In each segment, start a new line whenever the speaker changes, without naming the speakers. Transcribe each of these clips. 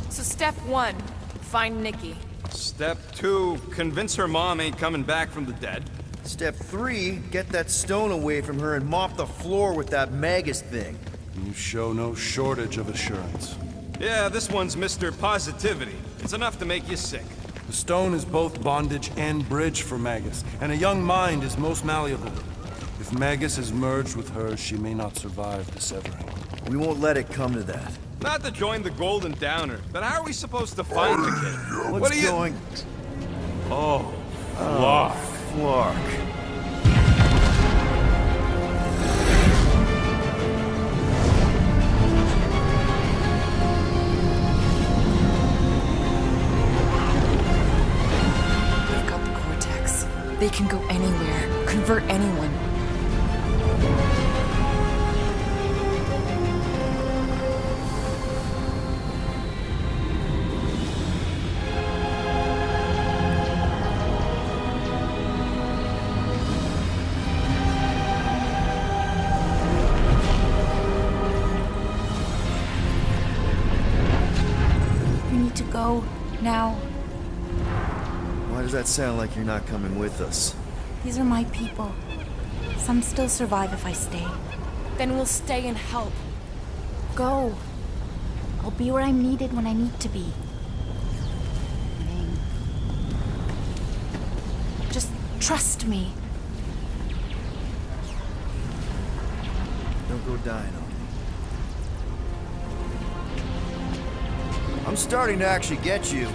So step 1, find Nikki.
Step 2, convince her mom ain't coming back from the dead.
Step 3, get that stone away from her and mop the floor with that Magus thing.
You show no shortage of assurance.
Yeah, this one's Mr. Positivity. It's enough to make you sick.
The stone is both bondage and bridge for Magus, and a young mind is most malleable. If Magus is merged with hers, she may not survive the severing.
We won't let it come to that.
Not to join the Golden Downer, but how are we supposed to find the kid?
What's
What are you...
going...
Oh, Flark.
Flark.
I've got the Cortex. They can go anywhere, convert anyone.
Go now.
Why does that sound like you're not coming with us?
These are my people. Some still survive if I stay.
Then we'll stay and help.
Go. I'll be where I'm needed when I need to be. Just trust me.
Don't go dying on me. I'm starting to actually get you.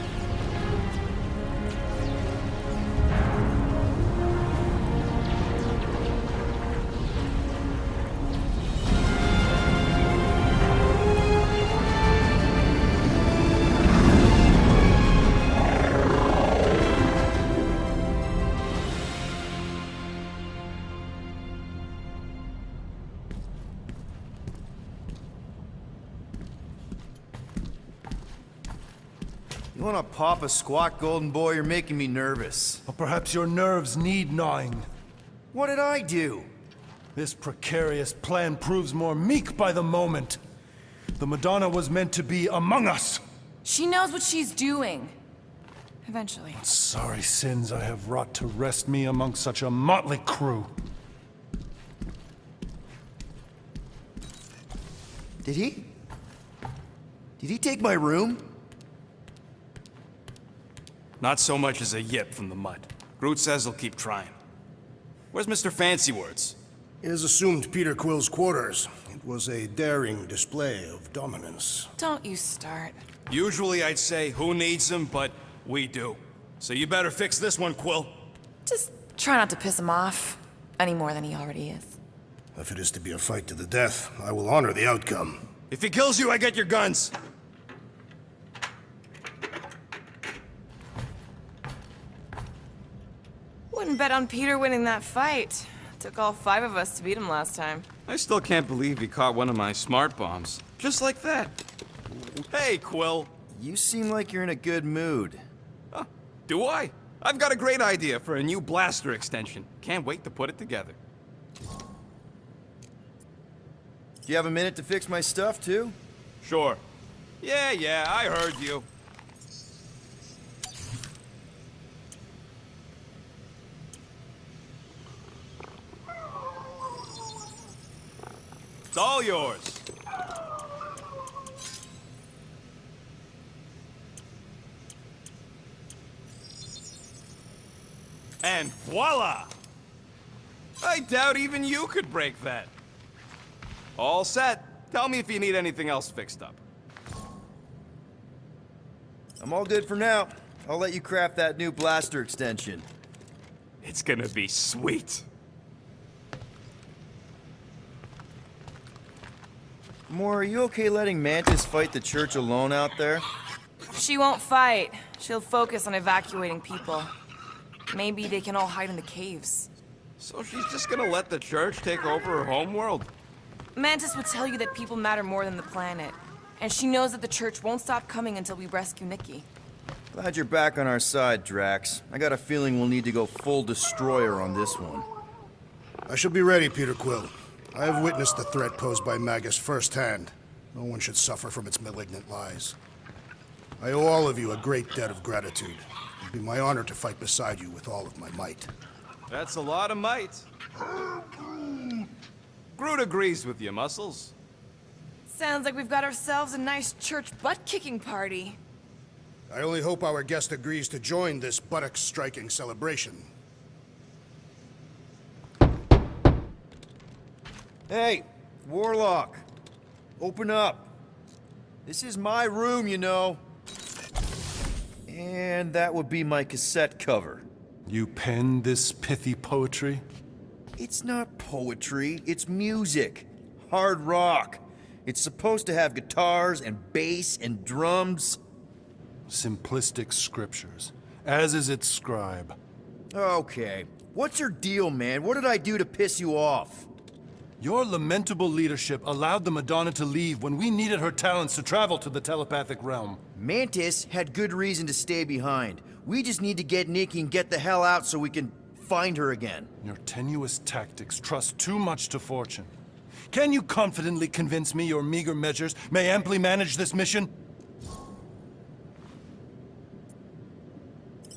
You wanna pop a squat, golden boy? You're making me nervous.
Or perhaps your nerves need gnawing.
What did I do?
This precarious plan proves more meek by the moment. The Madonna was meant to be among us.
She knows what she's doing. Eventually.
Sorry sins I have wrought to wrest me among such a motley crew.
Did he? Did he take my room?
Not so much as a yip from the mud. Groot says he'll keep trying. Where's Mr. Fancy Words?
It is assumed Peter Quill's quarters. It was a daring display of dominance.
Don't you start.
Usually I'd say, who needs him, but we do. So you better fix this one, Quill.
Just try not to piss him off any more than he already is.
If it is to be a fight to the death, I will honor the outcome.
If he kills you, I get your guns.
Wouldn't bet on Peter winning that fight. Took all 5 of us to beat him last time.
I still can't believe he caught one of my smart bombs. Just like that. Hey, Quill.
You seem like you're in a good mood.
Huh, do I? I've got a great idea for a new blaster extension. Can't wait to put it together.
Do you have a minute to fix my stuff, too?
Sure. Yeah, I heard you. It's all yours. And voila! I doubt even you could break that. All set. Tell me if you need anything else fixed up.
I'm all good for now. I'll let you craft that new blaster extension.
It's gonna be sweet.
Moore, are you okay letting Mantis fight the church alone out there?
She won't fight. She'll focus on evacuating people. Maybe they can all hide in the caves.
So she's just gonna let the church take over her homeworld?
Mantis would tell you that people matter more than the planet. And she knows that the church won't stop coming until we rescue Nikki.
Glad you're back on our side, Drax. I got a feeling we'll need to go full destroyer on this one.
I shall be ready, Peter Quill. I have witnessed the threat posed by Magus firsthand. No one should suffer from its malignant lies. I owe all of you a great debt of gratitude. It'd be my honor to fight beside you with all of my might.
That's a lot of might. Groot agrees with you, Muscles.
Sounds like we've got ourselves a nice church butt-kicking party.
I only hope our guest agrees to join this buttock-striking celebration.
Hey, Warlock. Open up. This is my room, you know. And that would be my cassette cover.
You penned this pithy poetry?
It's not poetry, it's music. Hard rock. It's supposed to have guitars and bass and drums.
Simplistic scriptures, as is its scribe.
Okay. What's your deal, man? What did I do to piss you off?
Your lamentable leadership allowed the Madonna to leave when we needed her talents to travel to the telepathic realm.
Mantis had good reason to stay behind. We just need to get Nikki and get the hell out so we can find her again.
Your tenuous tactics trust too much to fortune. Can you confidently convince me your meager measures may amply manage this mission?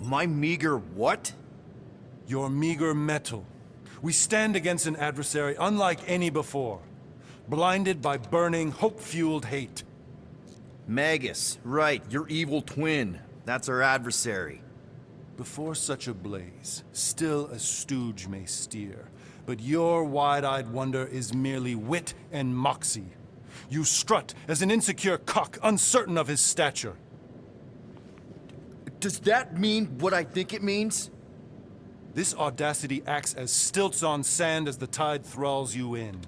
My meager what?
Your meager metal. We stand against an adversary unlike any before, blinded by burning, hope-fueled hate.
Magus, right, your evil twin. That's our adversary.
Before such a blaze, still a stooge may steer, but your wide-eyed wonder is merely wit and moxie. You strut as an insecure cock, uncertain of his stature.
Does that mean what I think it means?
This audacity acts as stilts on sand as the tide thralls you in.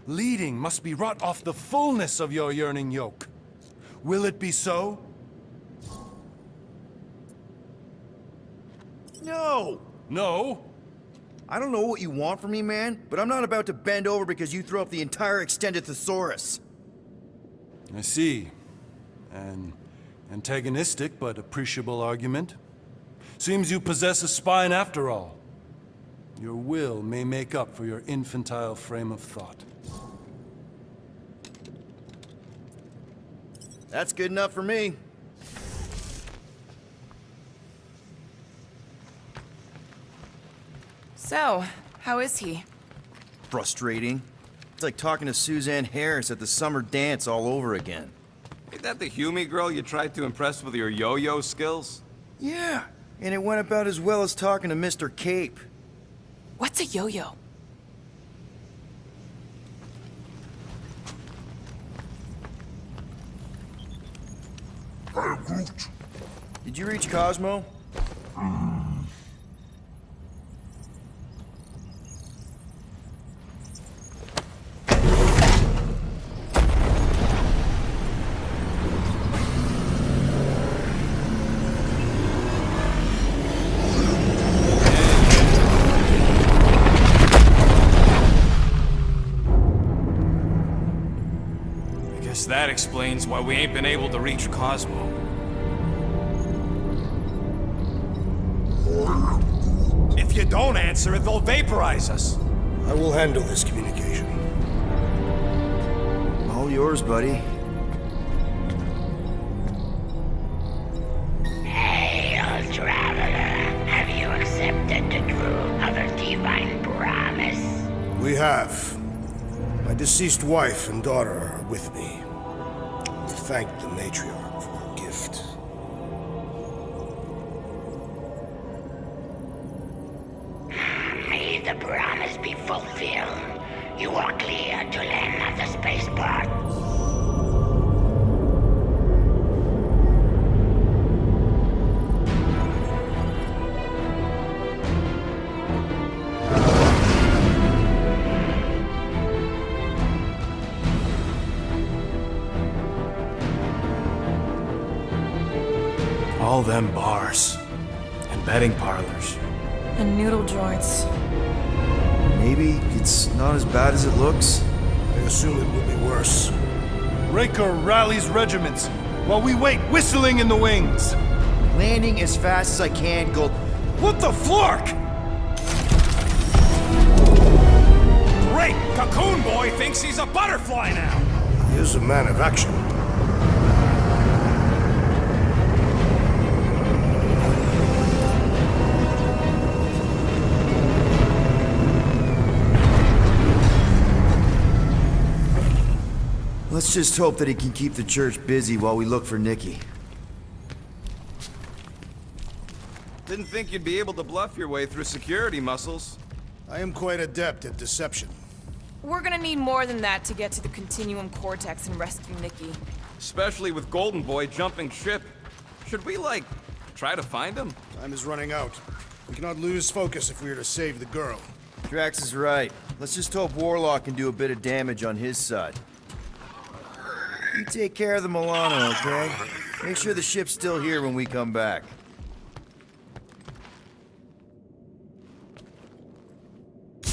Leading must be wrought off the fullness of your yearning yoke. Will it be so?
No!
No?
I don't know what you want from me, man, but I'm not about to bend over because you throw up the entire extended thesaurus.
I see. An antagonistic but appreciable argument. Seems you possess a spine after all. Your will may make up for your infantile frame of thought.
That's good enough for me.
So, how is he?
Frustrating. It's like talking to Suzanne Harris at the summer dance all over again.
Ain't that the Hume girl you tried to impress with your yo-yo skills?
Yeah, and it went about as well as talking to Mr. Cape.
What's a yo-yo?
Did you reach Cosmo?
That explains why we ain't been able to reach Cosmo. If you don't answer it, they'll vaporize us.
I will handle this communication.
All yours, buddy.
Hail, traveler. Have you accepted the truth of a divine promise?
We have. My deceased wife and daughter are with me. Thank the matriarch for her gift.
May the promise be fulfilled. You are clear to land at the spaceport.
All them bars and betting parlors.
And noodle joints.
Maybe it's not as bad as it looks.
I assume it will be worse.
Raker rallies regiments while we wait whistling in the wings.
Landing as fast as I can, go. What the flark?
Great! Cocoon Boy thinks he's a butterfly now!
He is a man of action.
just hope that he can keep the church busy while we look for Nikki.
Didn't think you'd be able to bluff your way through security muscles.
I am quite adept at deception.
We're gonna need more than that to get to the Continuum Cortex and rescue Nikki.
Especially with Golden Boy jumping ship. Should we, like, try to find him?
Time is running out. We cannot lose focus if we are to save the girl.
Drax is right. Let's just hope Warlock can do a bit of damage on his side. You take care of the Milano, okay? Make sure the ship's still here when we come back.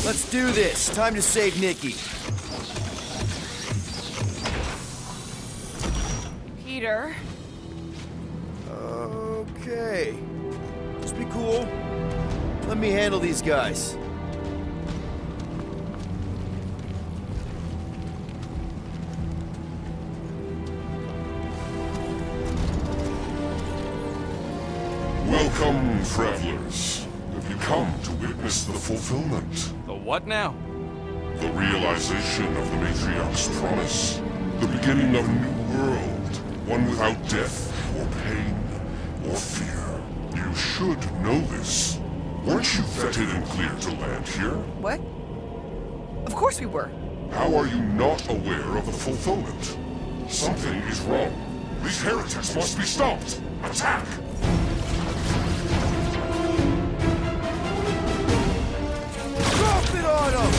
Let's do this. Time to save Nikki.
Peter?
Okay. Just be cool. Let me handle these guys.
Welcome, travelers. Have you come to witness the fulfillment?
The what now?
The realization of the Matriarch's promise. The beginning of a new world. One without death, or pain, or fear. You should know this. Weren't you vetted and cleared to land here?
What? Of course we were.
How are you not aware of the fulfillment? Something is wrong. These heretics must be stopped. Attack!
Drop it on him!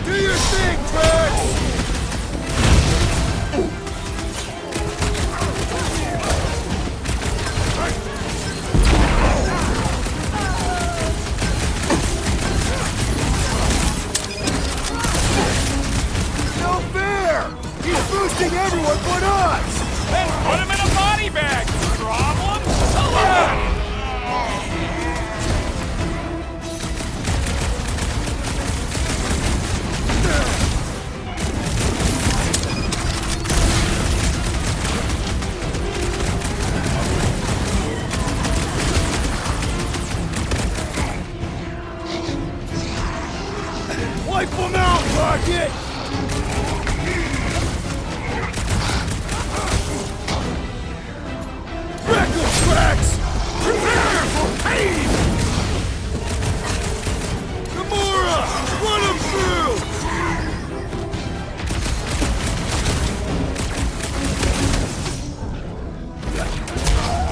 Do your thing, Drax! No fair! He's boosting everyone but us!
Then put him in a body bag! Problem solved!
Wipe him out, Rocket! Wreck him, Drax! Prepare for pain! Gamora! Run him through!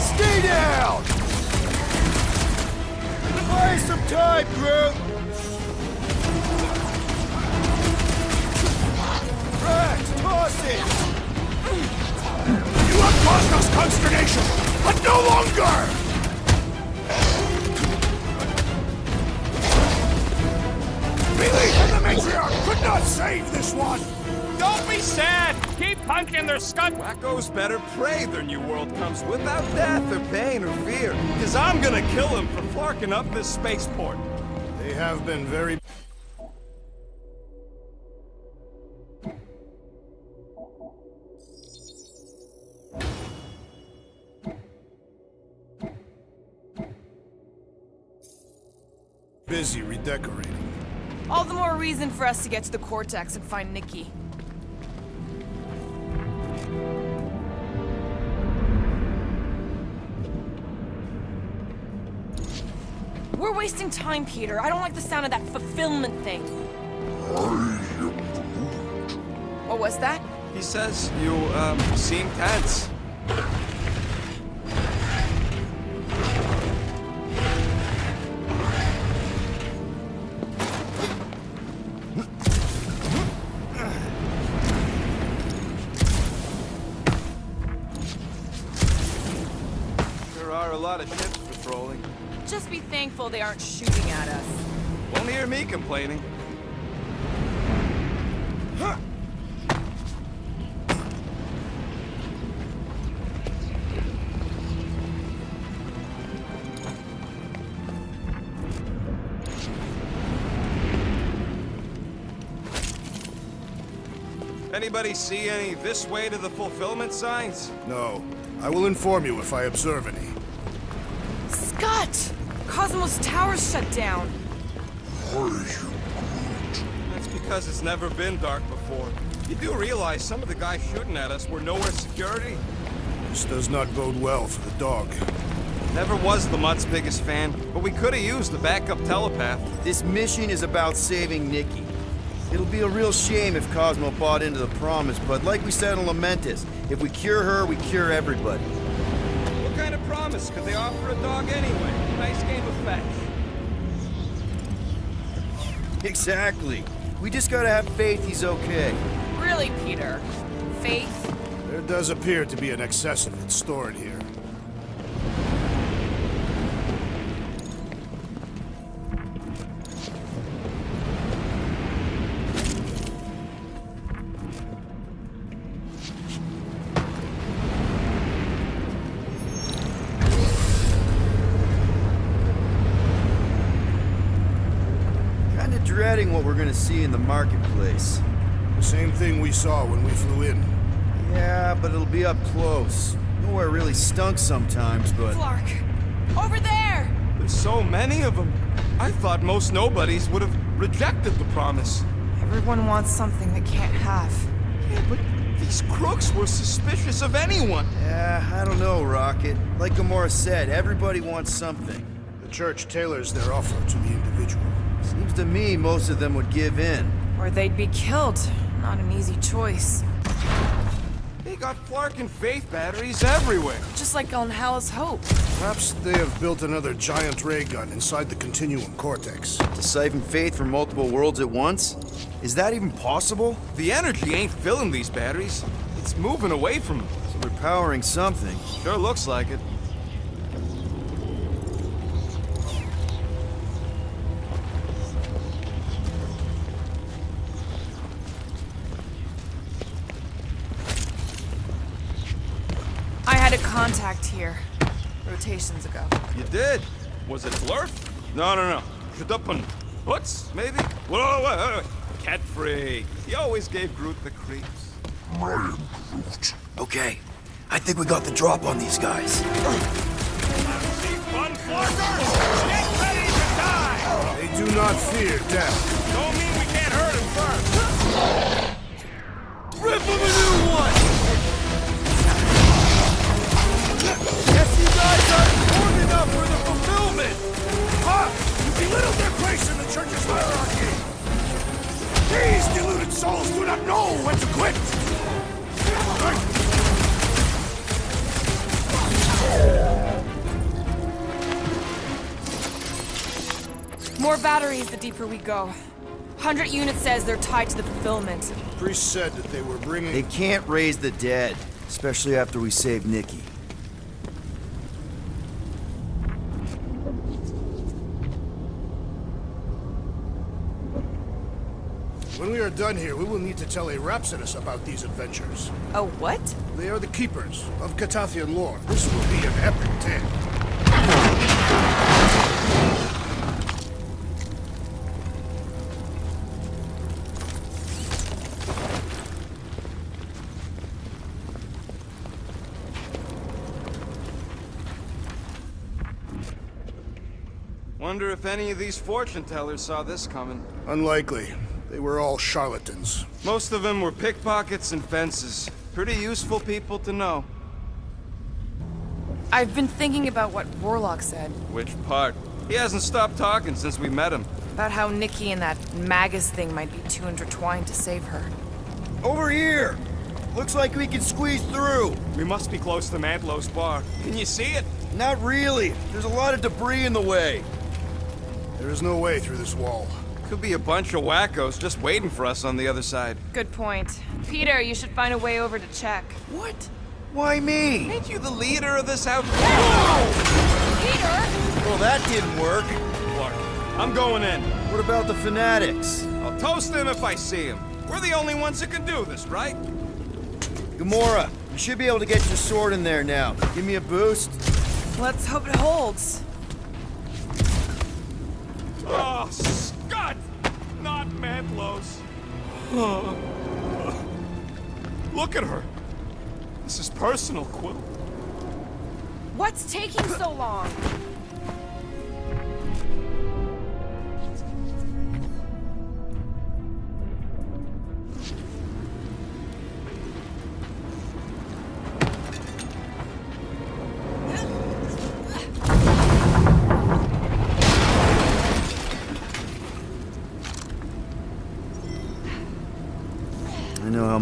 Stay down! Buy some time, Groot! Drax, toss it!
You have caused us consternation, but no longer! Belief in the Matriarch could not save this one!
Don't be sad! Keep punching their scut! Wacko's better pray their new world comes without death or pain or fear. Cause I'm gonna kill him for flarking up this spaceport.
They have been very... busy redecorating.
All the more reason for us to get to the Cortex and find Nikki. We're wasting time, Peter. I don't like the sound of that fulfillment thing. What was that?
He says you, seem tense. There are a lot of ships patrolling.
Just be thankful they aren't shooting at us.
Won't hear me complaining. Anybody see any this way to the fulfillment signs?
No. I will inform you if I observe any.
Scott! Cosmos Tower's shut down.
That's because it's never been dark before. You do realize some of the guys shooting at us were Knowhere security?
This does not bode well for the dog.
Never was the Mutt's biggest fan, but we could have used a backup telepath.
This mission is about saving Nikki. It'll be a real shame if Cosmo bought into the promise, but like we said in Lamentus, if we cure her, we cure everybody.
What kind of promise could they offer a dog anyway? Nice game of fetch.
Exactly. We just gotta have faith he's okay.
Really, Peter? Faith?
There does appear to be an excess of it stored here.
Kinda dreading what we're gonna see in the marketplace.
The same thing we saw when we flew in.
Yeah, but it'll be up close. Nowhere really stunk sometimes, but...
Clark! Over there!
There's so many of them. I thought most nobodies would have rejected the promise.
Everyone wants something they can't have.
Yeah, but these crooks were suspicious of anyone.
Yeah, I don't know, Rocket. Like Gamora said, everybody wants something.
The church tailors their offer to the individual.
Seems to me most of them would give in.
Or they'd be killed. Not an easy choice.
They got Flark and Faith batteries everywhere.
Just like on Hala's Hope.
Perhaps they have built another giant ray gun inside the Continuum Cortex.
To siphon faith from multiple worlds at once? Is that even possible?
The energy ain't filling these batteries. It's moving away from them.
So they're powering something.
Sure looks like it.
I had a contact here. Rotations ago.
You did? Was it Blurf? No. Shadupun. Hoots, maybe? Whoa. Cat free. He always gave Groot the creeps.
Okay, I think we got the drop on these guys.
Fun Flarkers! Get ready to die!
They do not fear death.
Don't mean we can't hurt him first.
Rip him a new one!
Guess you guys aren't important enough for the fulfillment!
You belittle their place in the church's hierarchy! These deluded souls do not know when to quit!
More batteries the deeper we go. 100 units says they're tied to the fulfillment.
Priest said that they were bringing...
They can't raise the dead, especially after we save Nikki.
When we are done here, we will need to tell a Rhapsodus about these adventures.
Oh, what?
They are the keepers of Catathian lore. This will be an epic tale.
Wonder if any of these fortune tellers saw this coming.
Unlikely. They were all charlatans.
Most of them were pickpockets and fences. Pretty useful people to know.
I've been thinking about what Warlock said.
Which part? He hasn't stopped talking since we met him.
About how Nikki and that Magus thing might be too intertwined to save her.
Over here! Looks like we can squeeze through.
We must be close to Mantlow's bar. Can you see it?
Not really. There's a lot of debris in the way.
There is no way through this wall.
Could be a bunch of wackos just waiting for us on the other side.
Good point. Peter, you should find a way over to check.
What? Why me?
Ain't you the leader of this outfit?
Peter!
Well, that didn't work.
Clark, I'm going in.
What about the fanatics?
I'll toast him if I see him. We're the only ones that can do this, right?
Gamora, you should be able to get your sword in there now. Give me a boost.
Let's hope it holds.
Oh, Scott! Not Mantlow's. Oh. Look at her. This is personal, Quill.
What's taking so long?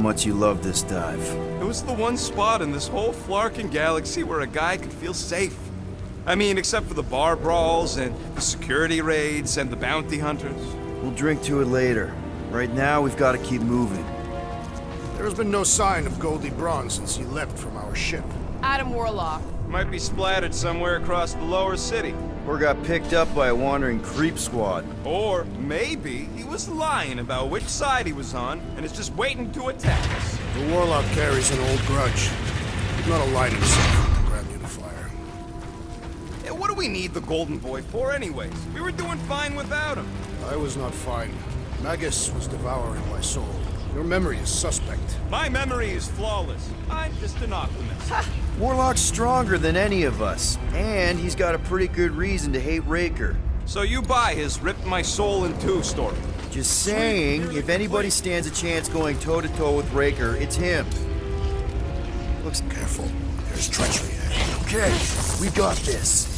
much you love this dive.
It was the one spot in this whole Flarkin galaxy where a guy could feel safe. I mean, except for the bar brawls and the security raids and the bounty hunters.
We'll drink to it later. Right now, we've got to keep moving.
There has been no sign of Goldie Braun since he left from our ship.
Adam Warlock.
Might be splattered somewhere across the lower city.
Or got picked up by a wandering creep squad.
Or maybe he was lying about which side he was on and is just waiting to attack us.
The Warlock carries an old grudge. He's not aligned himself with the Grand Unifier.
Yeah, what do we need the Golden Boy for anyways? We were doing fine without him.
I was not fine. Magus was devouring my soul. Your memory is suspect.
My memory is flawless. I'm just an optimist.
Warlock's stronger than any of us, and he's got a pretty good reason to hate Raker.
So you buy his ripped my soul in two story.
Just saying, if anybody stands a chance going toe-to-toe with Raker, it's him.
Looks careful. There's treachery ahead.
Okay, we got this.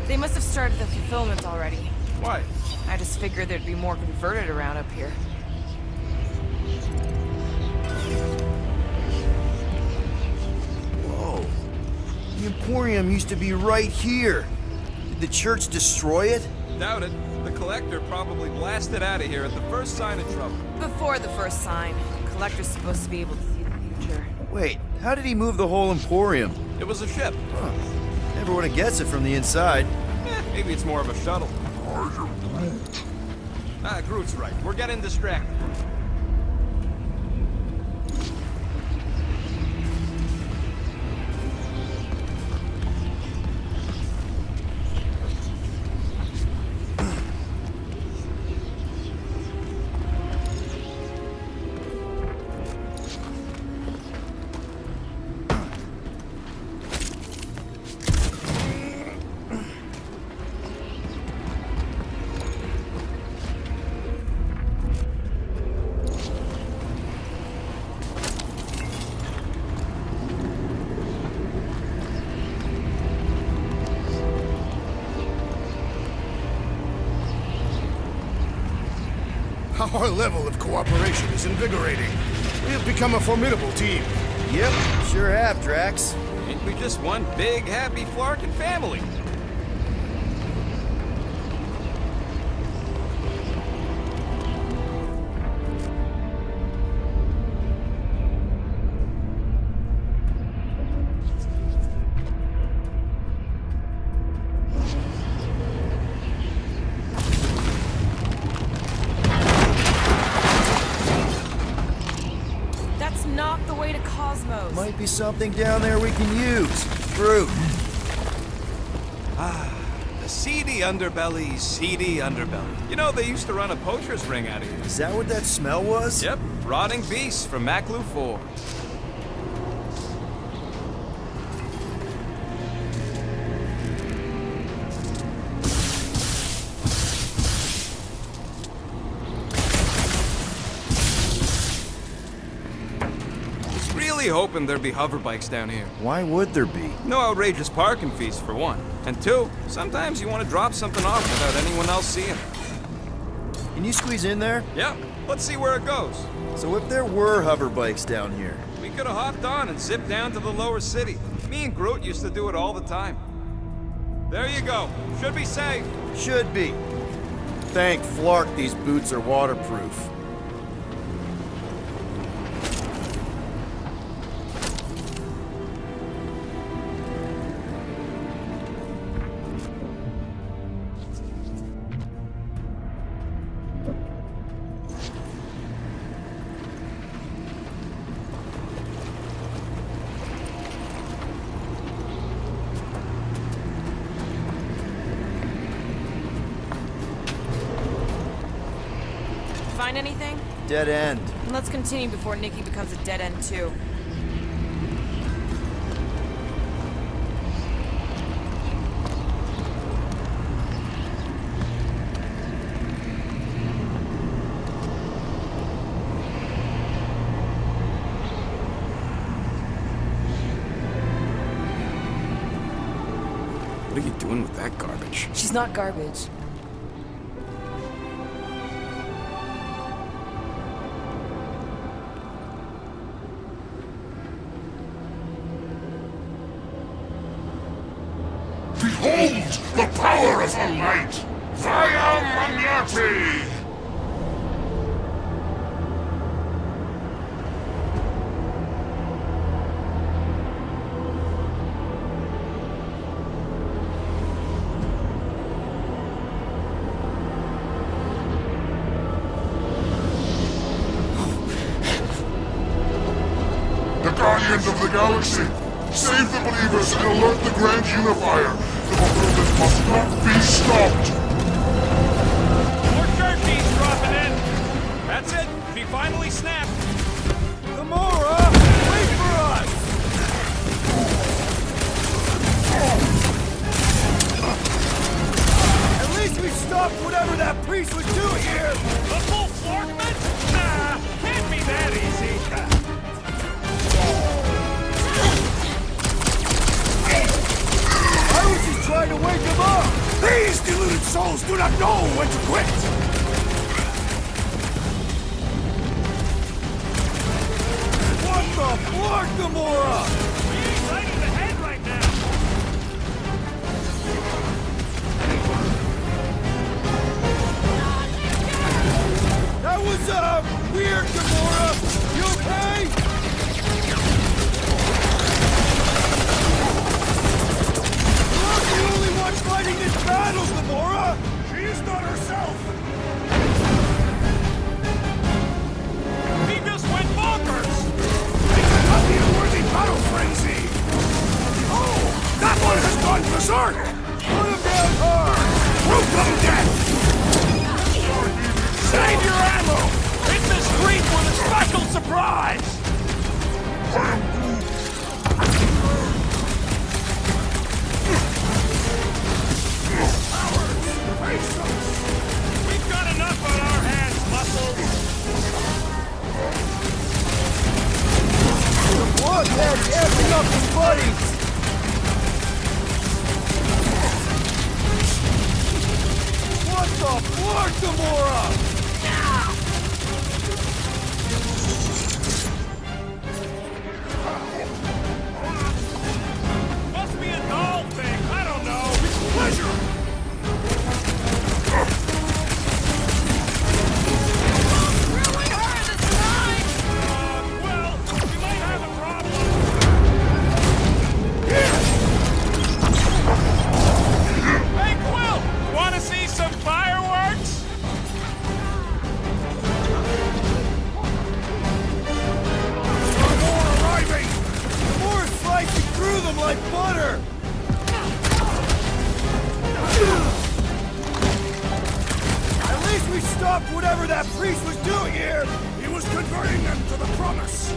They must have started the fulfillment already.
Why?
I just figured there'd be more converted around up here.
Whoa. The Emporium used to be right here. Did the church destroy it?
Doubt it. The Collector probably blasted out of here at the first sign of trouble.
Before the first sign, the Collector's supposed to be able to see the future.
Wait, how did he move the whole Emporium?
It was a ship.
Never would have guessed it from the inside.
Maybe it's more of a shuttle. Groot's right. We're getting distracted.
Our level of cooperation is invigorating. We have become a formidable team.
Yep, sure have, Drax.
Ain't we just one big, happy Flarkin family?
Not the way to Cosmos.
Might be something down there we can use. Fruit.
The seedy underbelly, seedy underbelly. You know, they used to run a poacher's ring out of here.
Is that what that smell was?
Yep, rotting beasts from Maklu 4. Hoping there'd be hover bikes down here.
Why would there be?
No outrageous parking fees, for one. And two, sometimes you want to drop something off without anyone else seeing.
Can you squeeze in there?
Yeah, let's see where it goes.
So if there were hover bikes down here...
We could have hopped on and zipped down to the lower city. Me and Groot used to do it all the time. There you go. Should be safe.
Should be. Thank Flark these boots are waterproof.
Find anything?
Dead end.
Let's continue before Nikki becomes a dead end too.
What are you doing
doing with that garbage?
She's not garbage.
Behold the power of her light! Vaya Magnati! The Guardians of the Galaxy! Save the believers and alert the Grand Unifier! The fulfillment must not be stopped!
More turkeys dropping in. That's it. She finally snapped.
Gamora! Wait for us! At least we stopped whatever that priest was doing here!
The full Flarkman? Nah, can't be that easy.
I was just trying to wake him up!
These deluded souls do not know when to quit!
What the flark, Gamora?
He's right in the head right now.
That was, weird, Gamora! You okay? You're not the only one fighting this battle, Gamora!
She is not herself!
He just went bonkers.
Not the unworthy battle frenzy! Oh! That one has gone berserk!
Put him down hard!
Root them dead!
Save your ammo. Hit the street with a special surprise. We've got enough on our hands, Muscles.
The bloodhead's amping up his buddies! What the flark, Gamora?
Must be a doll thing. I don't know. Pleasure.
Really her this time!
Well, we might have a problem. Hey, Quill! Want to see some fireworks?
More arriving! More slicing through them like butter! At least we stopped whatever that priest was doing here!
He was converting them to the promise!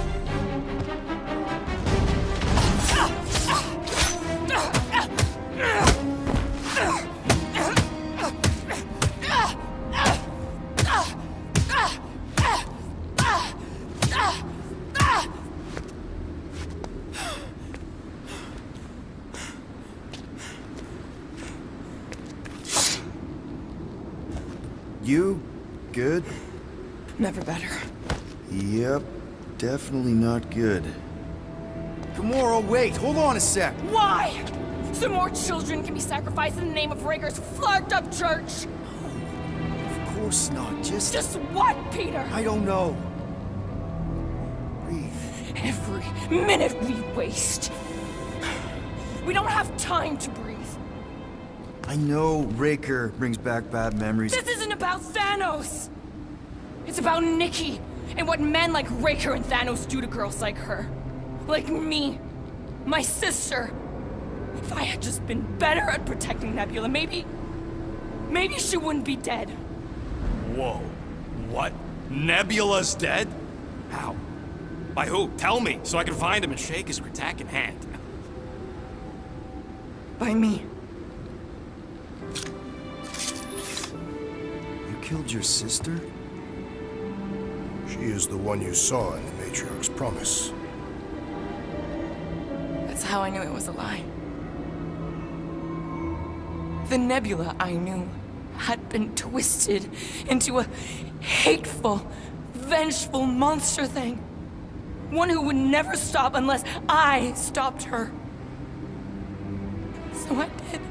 You? Good?
Never better.
Yep, definitely not good. Gamora, wait! Hold on a sec!
Why? So more children can be sacrificed in the name of Raker's flarked up church?
Of course not,
Just what, Peter?
I don't know. Breathe.
Every minute we waste. We don't have time to breathe.
I know Raker brings back bad memories.
This isn't about Thanos! It's about Nikki, and what men like Raker and Thanos do to girls like her. Like me. My sister. If I had just been better at protecting Nebula, maybe she wouldn't be dead.
Whoa. What? Nebula's dead? How? By who? Tell me, so I can find him and shake his Kratak in hand.
By me.
You killed your sister?
She is the one you saw in the Matriarch's promise.
That's how I knew it was a lie. The Nebula I knew had been twisted into a hateful, vengeful monster thing. One who would never stop unless I stopped her. So I did.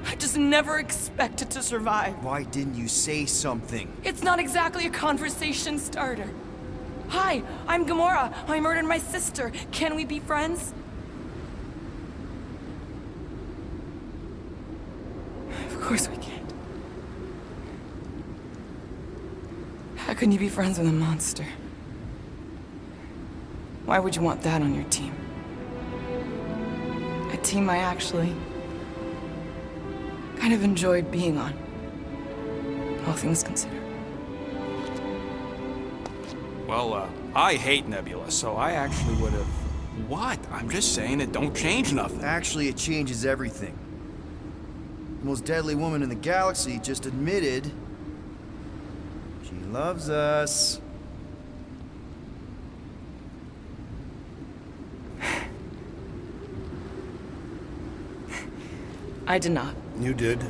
I just never expected to survive.
Why didn't you say something?
It's not exactly a conversation starter. Hi, I'm Gamora. I murdered my sister. Can we be friends? Of course we can't. How can you be friends with a monster? Why would you want that on your team? A team I actually kind of enjoyed being on, all things considered.
Well, I hate Nebula, so I actually would have... What? I'm just saying it don't change nothing.
Actually, it changes everything. The most deadly woman in the galaxy just admitted she loves us.
I did not.
You did.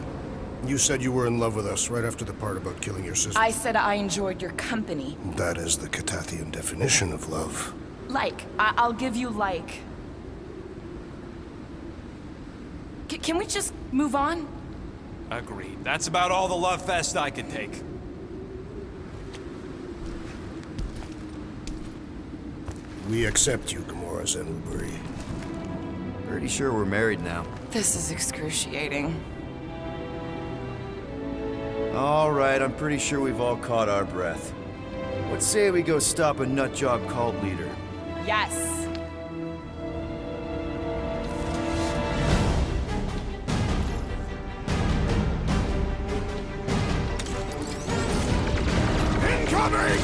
You said you were in love with us right after the part about killing your sister.
I said I enjoyed your company.
That is the Catathian definition of love.
Like. I'll give you like. Can we just move on?
Agreed. That's about all the love fest I could take.
We accept you, Gamora Zenuburi.
Pretty sure we're married now.
This is excruciating.
All right, I'm pretty sure we've all caught our breath. Let's say we go stop a nutjob cult leader.
Yes.
Incoming!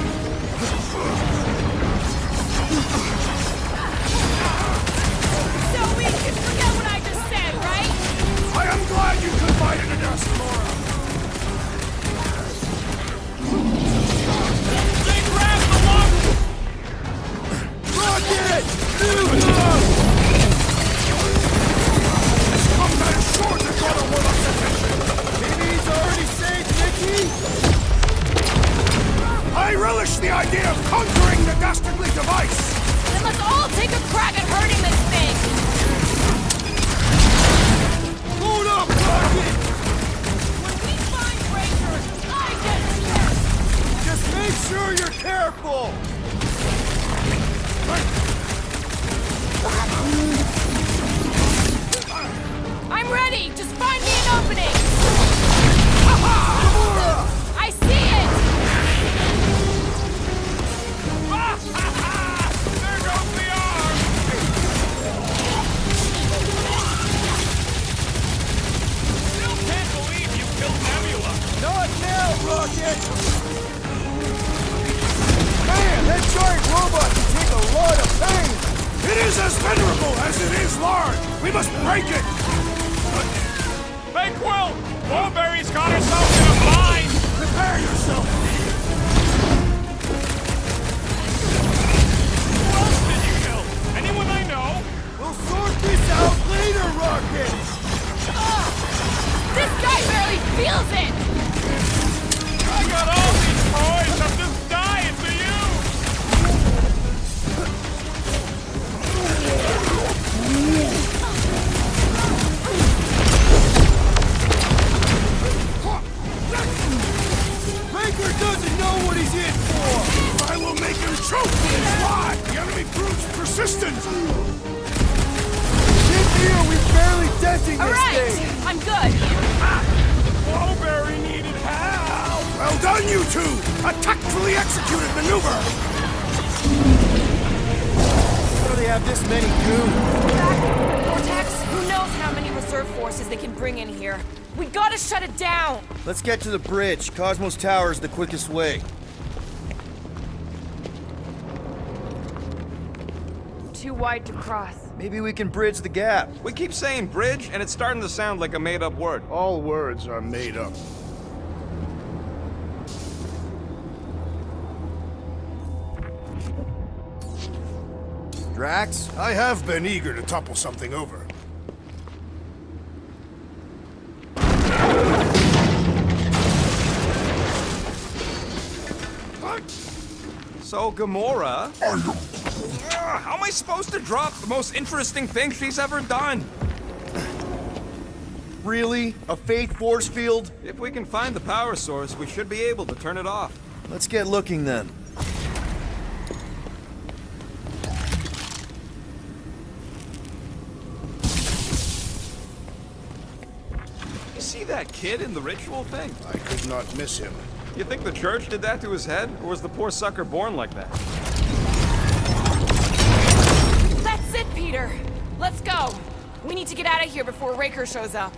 So we can forget what I just said, right?
I am glad you confided in us, Gamora.
They grabbed the lock!
Rocket! This combat is sure to garner Warlock's attention. Maybe he's already saved Nikki? I relish the idea of conquering the dastardly device!
Then let's all take a crack at hurting this thing!
Hold up, Rocket!
When we find Ranger, I get first!
Just make sure you're careful!
I'm ready! Just find me an opening! I see it!
There goes the arm! Still can't believe you killed Nebula!
Not now, Rocket! Man, that giant robot can take a lot of pain!
It is as venerable as it is large! We must break it!
Hey, Quill! Mulberry's got herself in a bind!
Prepare yourself!
Who else did you kill? Anyone I know?
We'll sort this out later, Rocket!
This guy barely feels it!
I got all these toys! I'm just dying for you!
Raker doesn't know what he's in for!
I will make him choke with his rod! The enemy proves persistent!
In here, we're barely denting
All
this
right!
thing!
I'm good!
Mulberry needed help!
Well done, you two! A tactfully executed maneuver!
How do they have this many goons?
Vortex, who knows how many reserve forces they can bring in here? We gotta shut it down!
Let's get to the bridge. Cosmos Tower is the quickest way.
Too wide to cross.
Maybe we can bridge the gap.
We keep saying bridge, and it's starting to sound like a made-up word.
All words are made up.
Drax?
I have been eager to topple something over.
So, Gamora... how am I supposed to drop the most interesting thing she's ever done?
Really? A faith force field?
If we can find the power source, we should be able to turn it off.
Let's get looking then.
You see that kid in the ritual thing?
I could not miss him.
You think the church did that to his head? Or was the poor sucker born like that?
That's it, Peter. Let's go. We need to get out of here before Raker shows up.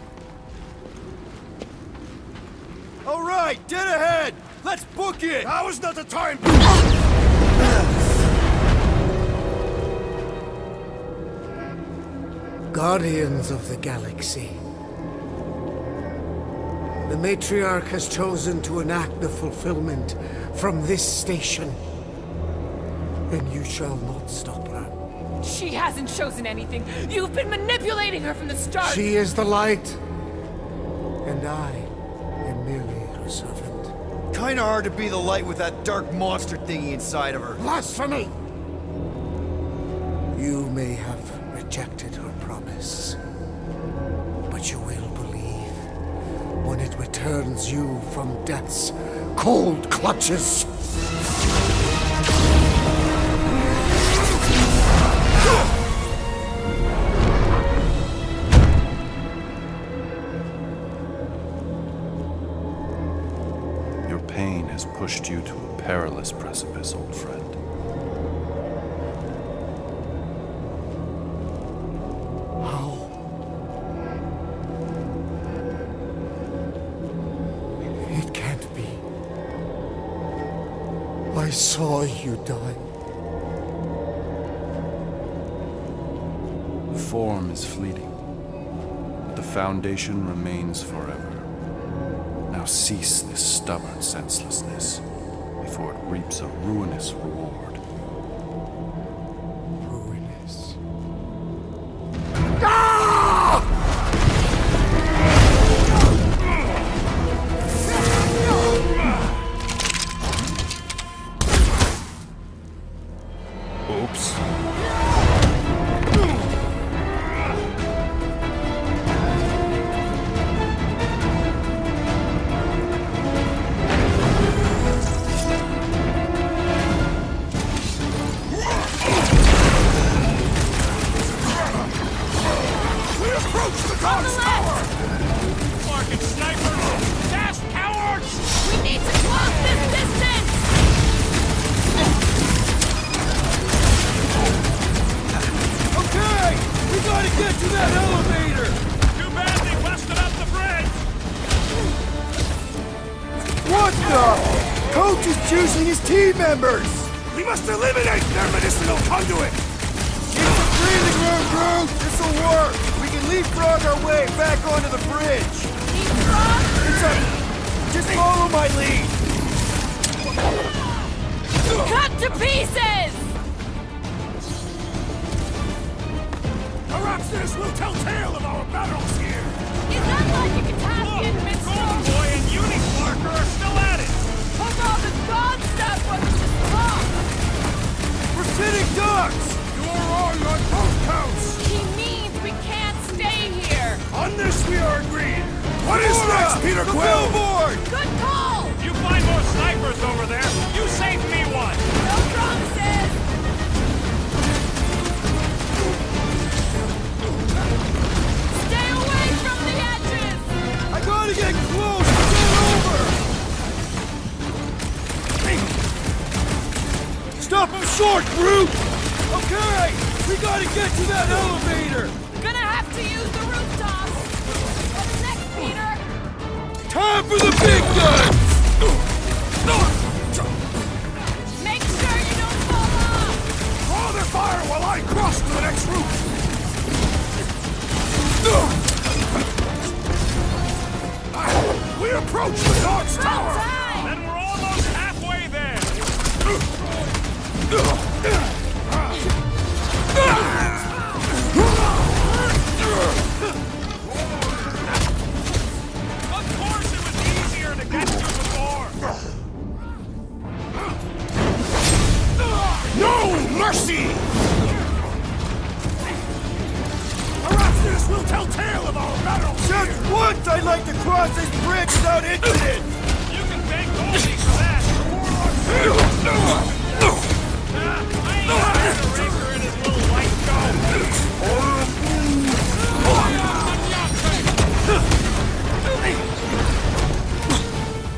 All right, dead ahead! Let's book it!
Now is not the time!
Guardians of the Galaxy. The Matriarch has chosen to enact the fulfillment from this station. And you shall not stop her.
She hasn't chosen anything. You've been manipulating her from the start.
She is the light. And I am merely her servant.
Kinda hard to be the light with that dark monster thingy inside of her.
Blasphemy! You may have rejected her promise, but you will believe when it returns you from death's cold clutches.
Your pain has pushed you to a perilous precipice, old friend.
How? It can't be. I saw you die.
Form is fleeting, but the foundation remains forever. Now cease this stubborn senselessness before it reaps a ruinous reward.
Ruinous.
Oops.
On the left!
Fucking sniper! Fast cowards!
We need to close this distance!
Okay! We gotta get to that elevator!
Too bad they busted up the bridge!
What the? Coach is juicing his team members!
We must eliminate their medicinal conduit!
Keep the breathing room, crew! This'll work! We can leapfrog our way back onto the bridge!
Leapfrog?
Just follow my lead!
Cut to pieces!
Araxis will tell tale of our battles here!
Is that like a Katastian minstrel?
Boy and Unicorn are still at it!
Hold on, the god stuff wasn't just talk!
We're sitting ducks!
You are wrong on both counts!
He means we can't stay here!
On this we are agreed! What is next, Peter
The
Quill?
billboard!
Good call!
You find more snipers over there, you save me one!
No promises! Stay away from the edges!
I gotta get close to get over! Stop him short, brute! Okay! We gotta get to that elevator!
Gonna have to use the rooftops! What's next, Peter?
Time for the big guns!
Make sure you don't fall off!
Draw their fire while I cross to the next roof! We approach the dog's tower!
Time!
Then we're almost halfway there! Of course it was easier to get to before!
this bridge without incident!
You can thank Goldie for that. I ain't letting the Raker and his little light go.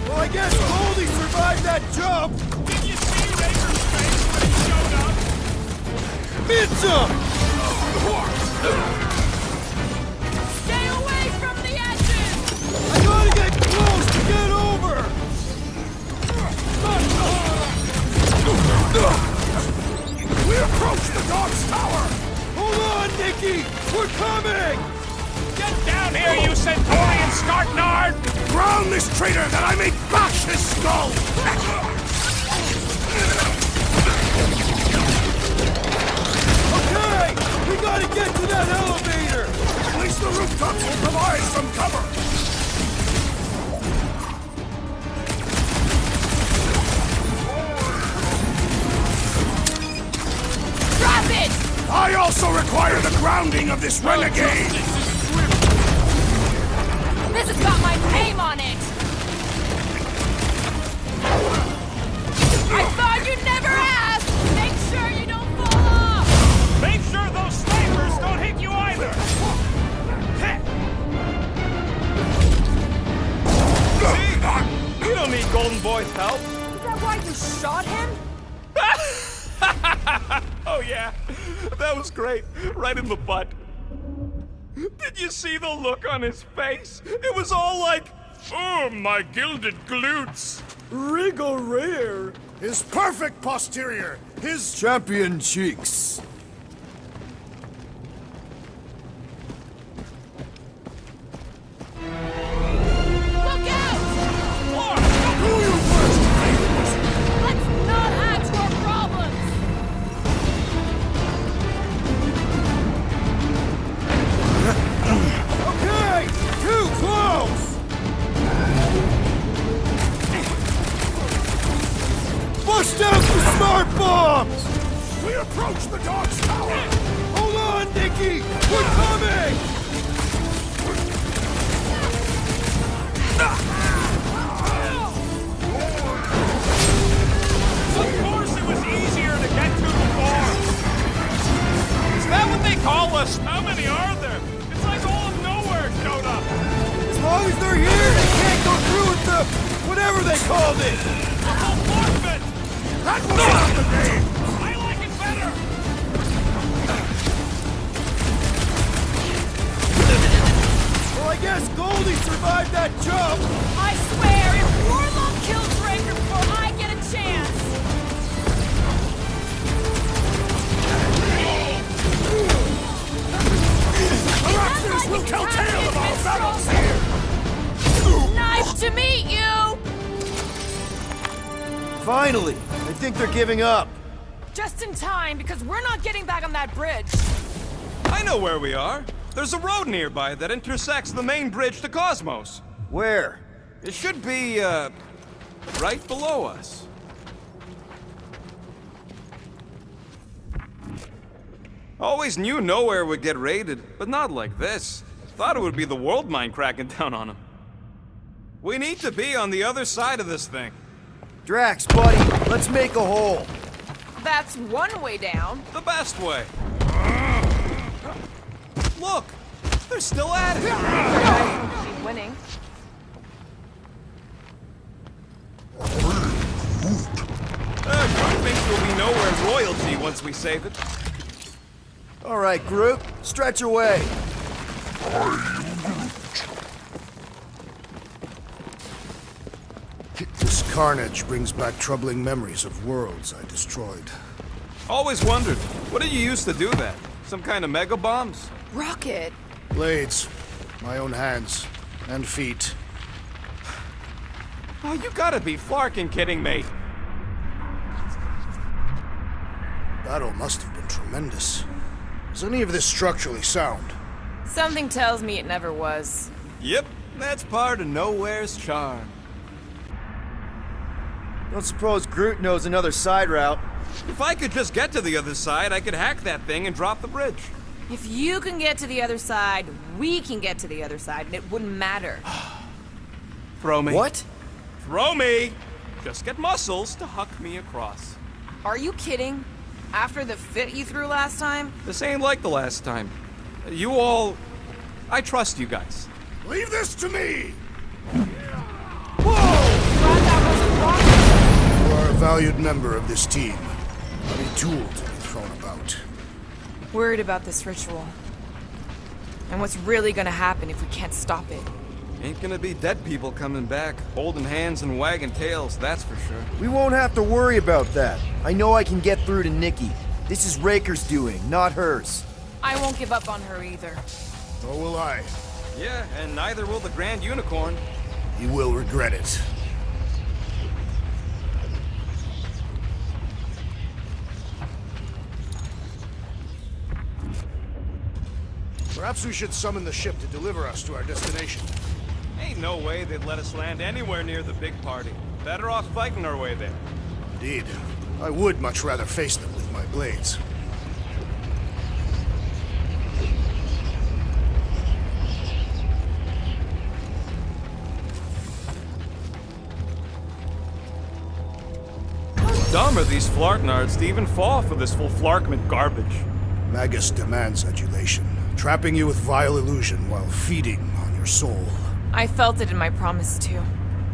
Well, I guess Goldie survived that jump!
Did you see Raker's face when he showed up?
Mid-jump!
Stay away from the edges!
I gotta get close to get over!
We approach the dog's tower!
Hold on, Nikki! We're coming!
Get down here, you Centaurian Skartnard!
Ground this traitor that I may bash his skull!
Okay! We gotta get to that elevator!
At least the rooftops will provide some cover!
Drop it!
I also require the grounding of this renegade!
This has got my name on it! I thought you'd never ask! Make sure you don't fall off!
Make sure those snipers don't hit you either! See? We don't need Golden Boy's help.
Is that why you shot him?
Oh yeah, that was great. Right in the butt. Did you see the look on his face? It was all like, oh, my gilded glutes.
Rigor his perfect posterior, his
Champion cheeks.
Look out!
do you first!
Let's not add to our problems!
Okay! Too close! Bust out the smart bombs!
We approach the dog's tower!
Hold on, Nikki! We're coming!
Of course it was easier to get to before. Is that what they call us? How many are there? It's like all of Knowhere showed up.
As long as they're here, they can't go through with the... whatever they called it!
The whole forfeit.
That was not the game!
I like it better.
Well, I guess Goldie survived that jump!
I swear, if Warlock kills Raker before I get a chance...
Raptors will tell tale of our battles here!
Nice to meet you!
Finally! I think they're giving up.
Just in time, because we're not getting back on that bridge.
I know where we are. There's a road nearby that intersects the main bridge to Cosmos.
Where?
It should be, right below us. Always knew Knowhere would get raided, but not like this. Thought it would be the world mine cracking down on him. We need to be on the other side of this thing.
Drax, buddy, let's make a hole.
That's one way down.
The best way. Look! They're still at it!
She's winning.
I think we'll be Knowhere's royalty once we save it.
All right, group, stretch away.
This carnage brings back troubling memories of worlds I destroyed.
Always wondered, what did you use to do that? Some kind of mega bombs?
Rocket.
Blades, my own hands and feet.
Oh, you gotta be flarkin' kidding me.
Battle must have been tremendous. Is any of this structurally sound?
Something tells me it never was.
Yep, that's part of Knowhere's charm.
Don't suppose Groot knows another side route.
If I could just get to the other side, I could hack that thing and drop the bridge.
If you can get to the other side, we can get to the other side, and it wouldn't matter.
Throw me.
What?
Throw me! Just get muscles to huck me across.
Are you kidding? After the fit you threw last time?
This ain't like the last time. You all... I trust you guys.
Leave this to me!
Glad that wasn't wrong.
You are a valued member of this team. Not a tool to be thrown about.
Worried about this ritual. And what's really gonna happen if we can't stop it.
Ain't gonna be dead people coming back, holding hands and wagging tails, that's for sure.
We won't have to worry about that. I know I can get through to Nikki. This is Raker's doing, not hers.
I won't give up on her either.
Nor will I.
Yeah, and neither will the Grand Unicorn.
He will regret it. Perhaps we should summon the ship to deliver us to our destination.
Ain't no way they'd let us land anywhere near the big party. Better off fighting our way there.
Indeed. I would much rather face them with my blades.
How dumb are these Flarknards to even fall for this full Flarkment garbage?
Magus demands adulation, trapping you with vile illusion while feeding on your soul.
I felt it in my promise too.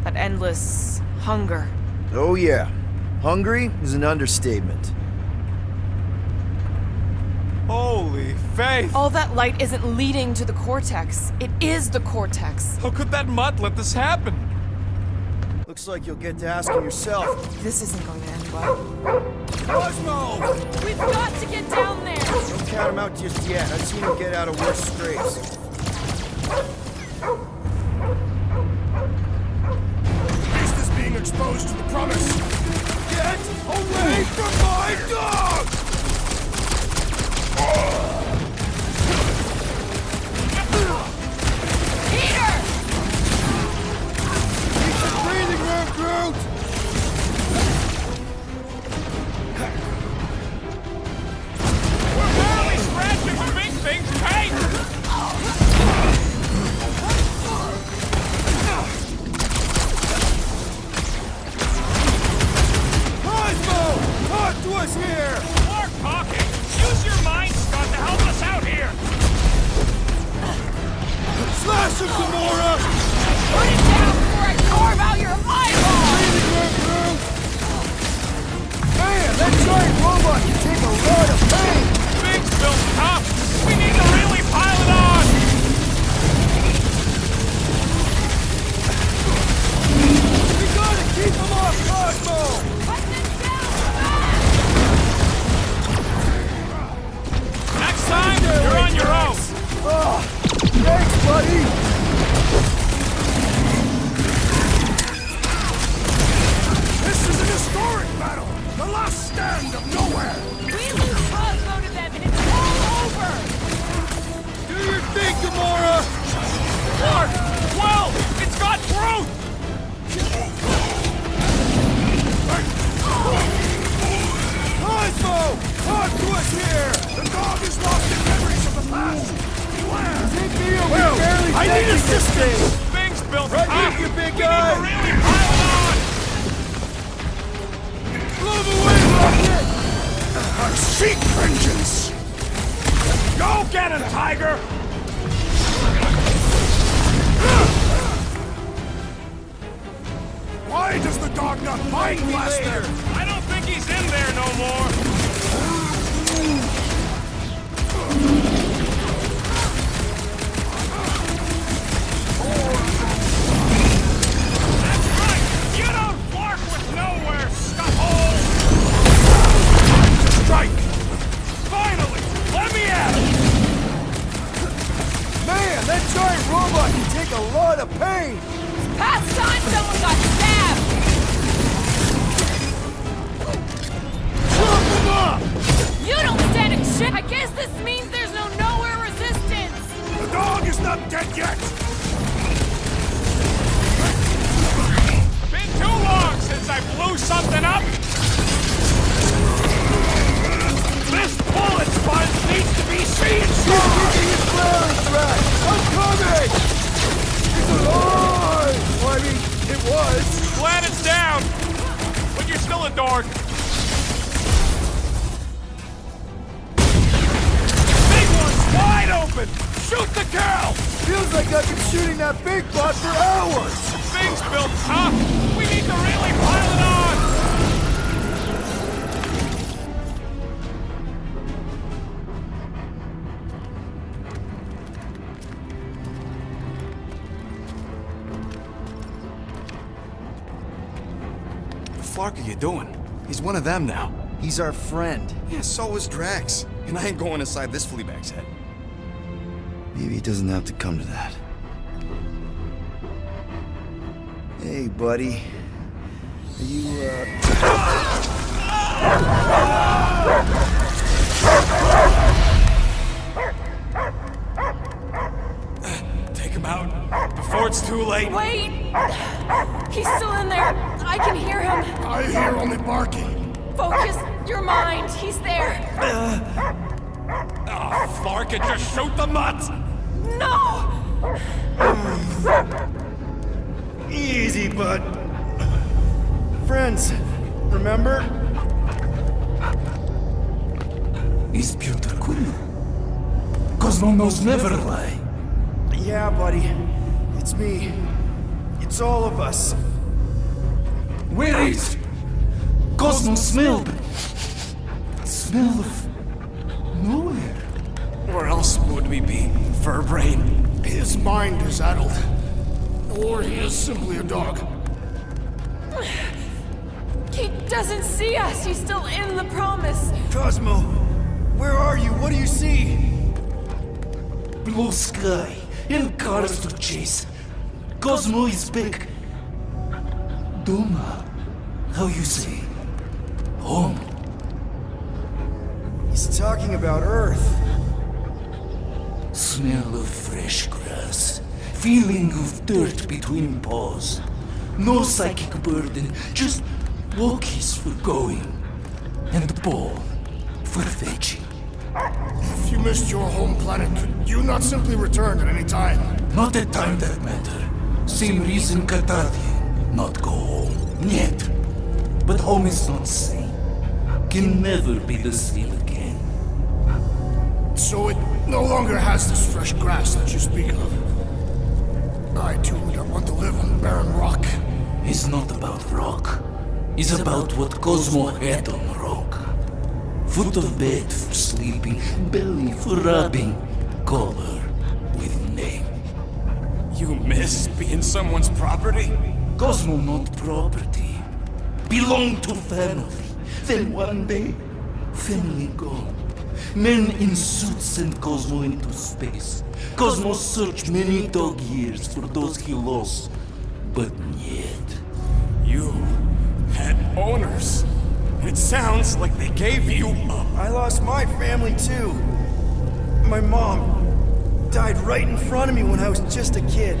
That endless hunger.
Oh yeah. Hungry is an understatement.
Holy faith!
All that light isn't leading to the cortex. It is the cortex.
How could that mutt let this happen?
Looks like you'll get to asking yourself.
This isn't going to end well.
Cosmo!
We've got to get down there!
Don't count him out just yet. I've seen him get out of worse scrapes.
Beast is being exposed to the promise. Get away from my dog!
Peter!
Keep the breathing room, Groot!
We're barely scratching the big thing's paint!
Cosmo! Talk to us here!
More talking! Use your mind, Scott, to help us out here!
Slash him, Gamora!
Put it down before I carve out your eyeball!
Man, that giant robot can take a lot of pain!
Big's built tough! We need to really pile it on!
We gotta keep him off Cosmo!
Put this down fast!
Next time, you're on your own!
Oh, thanks, buddy!
This is an historic battle! The last stand of Knowhere!
We lose Cosmo to them and it's all over!
Do your thing, Gamora!
Clark! Well, it's got truth!
Cosmo! Talk to us here!
The dog is lost in memories of the past! Beware!
Take me over, barely
I need assistance!
Big's built
Right
tough!
with you, big
We
guy!
need to really pile it on!
Move away, Rocket!
I seek vengeance!
Go get him, Tiger!
Why does the dog not bite Blaster?
I don't think he's in there no more! That's right! You don't flark with Knowhere, scuthole!
Strike!
Finally! Let me at him!
Man, that giant robot can take a lot of pain!
Past time someone got stabbed!
Chop him
was. Glad it's down, but you're still a dork. Big one's wide open. Shoot the girl.
Feels like I've been shooting that big bot for hours!
Things built tough. We need to really pile it on.
What the fuck are you doing? He's one of them now.
He's our friend.
Yeah, so is Drax. And I ain't going inside this fleabag's head.
Maybe it doesn't have to come to that. Hey, buddy. Are you,
Take him out before it's too late.
Wait! He's still in there. I can hear him.
I hear only barking.
Focus your mind. He's there.
Oh, Flark, and just shoot the mutt.
No!
Easy, bud. Friends, remember?
Is Peter Quill? Cosmo knows never lie.
Yeah, buddy. It's me. It's all of us.
Where is Cosmo smelled? Smell of nowhere.
Where else would we be? Furbrain.
His mind is addled. Or he is simply a dog.
He doesn't see us. He's still in the promise.
Cosmo, where are you? What do you see?
Blue sky and cars to chase. Cosmo is back. Doma, how you say? Home.
He's talking about Earth.
Smell of fresh grass. Feeling of dirt between paws. No psychic burden, just walkies for going. And the ball for fetching.
If you missed your home planet, could you not simply return at any time?
Not a time that matter. Same reason Katati not go home. Yet. But home is not same. Can never be the same again.
So it no longer has this fresh grass that you speak of. I too would not want to live on barren rock.
It's not about rock. It's about what Cosmo had on rock. Foot of bed for sleeping, belly for rubbing, color with name.
You miss being someone's property?
Cosmo not property. Belong to family. Then one day, family gone. Men in suits sent Cosmo into space. Cosmo searched many dog years for those he lost. But yet...
You had owners. It sounds like they gave you up.
I lost my family too. My mom died right in front of me when I was just a kid.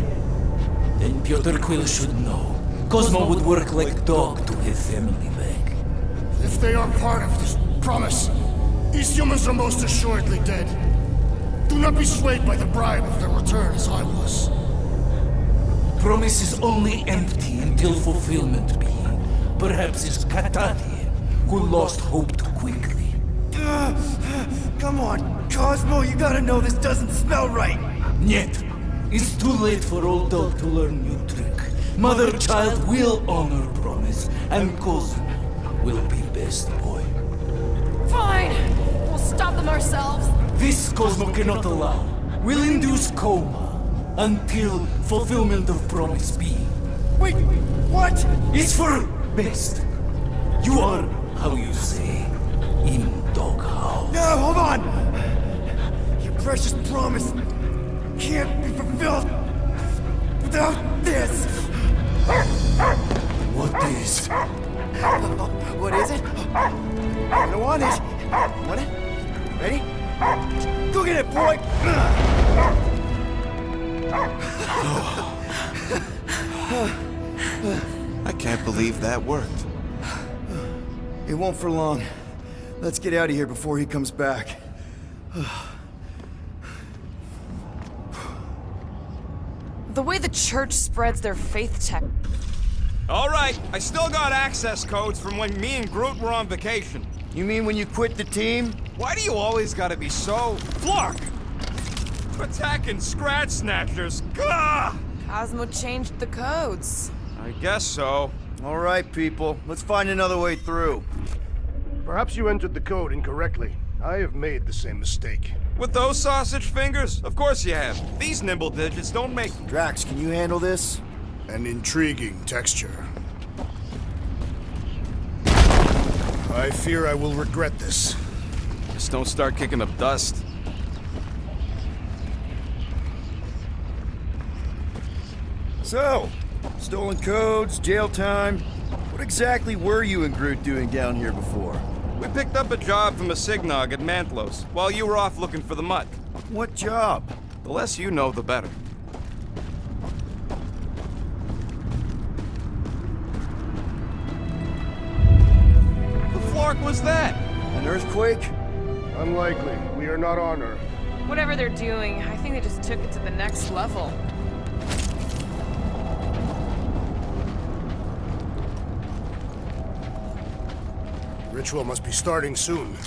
Then Piotr Quill should know. Cosmo would work like dog to have family back.
If they are part of this promise, these humans are most assuredly dead. Do not be swayed by the bribe of their return as I was.
Promise is only empty until fulfillment be. Perhaps it's Katati who lost hope too quickly.
Come on, Cosmo, you gotta know this doesn't smell right.
Yet, it's too late for old dog to learn new trick. Mother-child will honor promise, and Cosmo will be best boy.
Fine. We'll stop them ourselves.
This Cosmo cannot allow. Will induce coma until fulfillment of promise be.
Wait, what?
It's for best. You are, how you say, in doghouse.
No, hold on! Your precious promise can't be fulfilled without this!
What is?
What is it? I don't want it. Want it? Ready? Go get it, boy!
I can't believe that worked.
It won't for long. Let's get out of here before he comes back.
The way the church spreads their faith tech.
All right, I still got access codes from when me and Groot were on vacation.
You mean when you quit the team?
Why do you always gotta be so... Flark! Attacking Scratch Snatchers, gah!
Cosmo changed the codes.
I guess so.
All right, people. Let's find another way through.
Perhaps you entered the code incorrectly. I have made the same mistake.
With those sausage fingers? Of course you have. These nimble digits don't make...
Drax, can you handle this?
An intriguing texture. I fear I will regret this.
Just don't start kicking up dust.
So, stolen codes, jail time. What exactly were you and Groot doing down here before?
We picked up a job from a Signog at Mantlos, while you were off looking for the mud.
What job?
The less you know, the better. The flark was that?
An earthquake?
Unlikely. We are not on Earth.
Whatever they're doing, I think they just took it to the next level.
Ritual must be starting soon.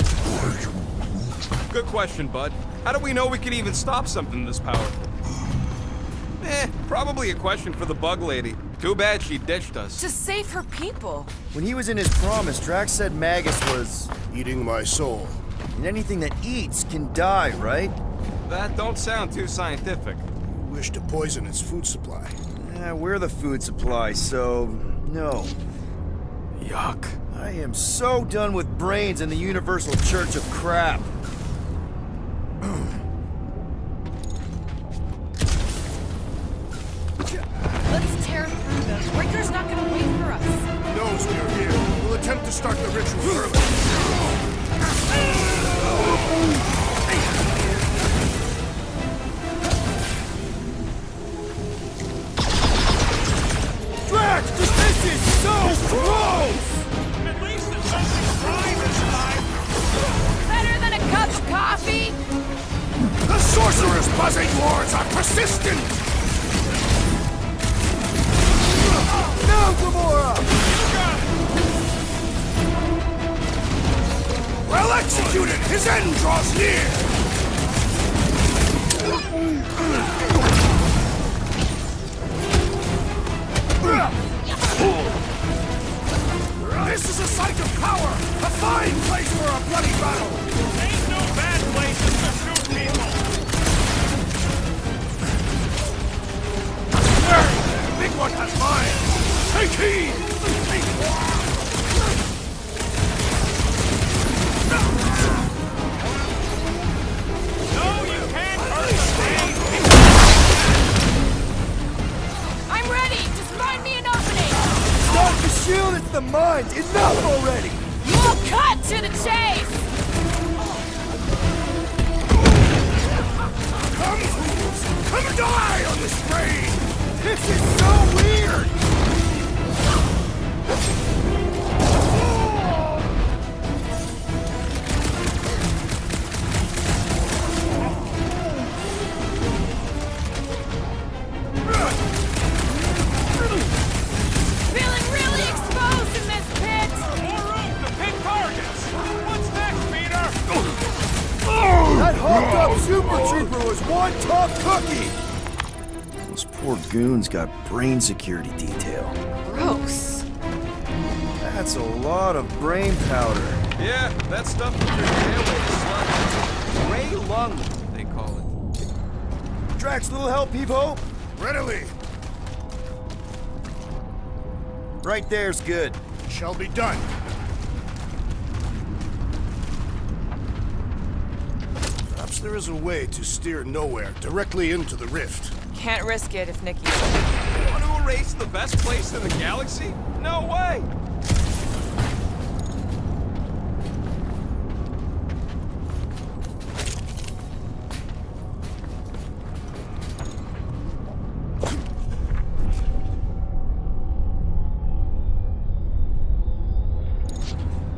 Good question, bud. How do we know we can even stop something this powerful? Probably a question for the bug lady. Too bad she ditched us.
To save her people.
When he was in his promise, Drax said Magus was...
eating my soul.
And anything that eats can die, right?
That don't sound too scientific.
You wish to poison its food supply.
We're the food supply, so... no.
Yuck.
I am so done with brains and the Universal Church of Crap.
Let's tear through them. Breaker's not gonna wait for us.
He knows we are here. We'll attempt to start the ritual early.
Drax, this is so gross!
At least it's something dry this time.
Better than a cup of coffee?
The sorcerer's buzzing wards are persistent!
No, Gamora!
Well executed! His end draws near! This is a site of power! A fine place for a bloody battle!
Ain't no bad places to shoot people.
The big one has mine! Take heed!
No, you can't hurt the stage.
I'm ready! Just find me an opening!
Stop the shield, it's the mind! Enough already!
We'll cut to the chase!
Come, fools! Come die on this train!
This is so weird!
Feeling really exposed in this pit!
More room to pick targets. What's next, Peter?
That hopped up Super Trooper was one tough cookie! Those poor goons got brain security detail.
Gross.
That's a lot of brain powder.
Yeah, that stuff from your airway is sludge. Gray lung, they call it.
Drax, little help, Peepo?
Readily!
Right there's good.
Shall be done. Perhaps there is a way to steer Knowhere directly into the rift.
Can't risk it if Nikki's...
You want to erase the best place in the galaxy? No way!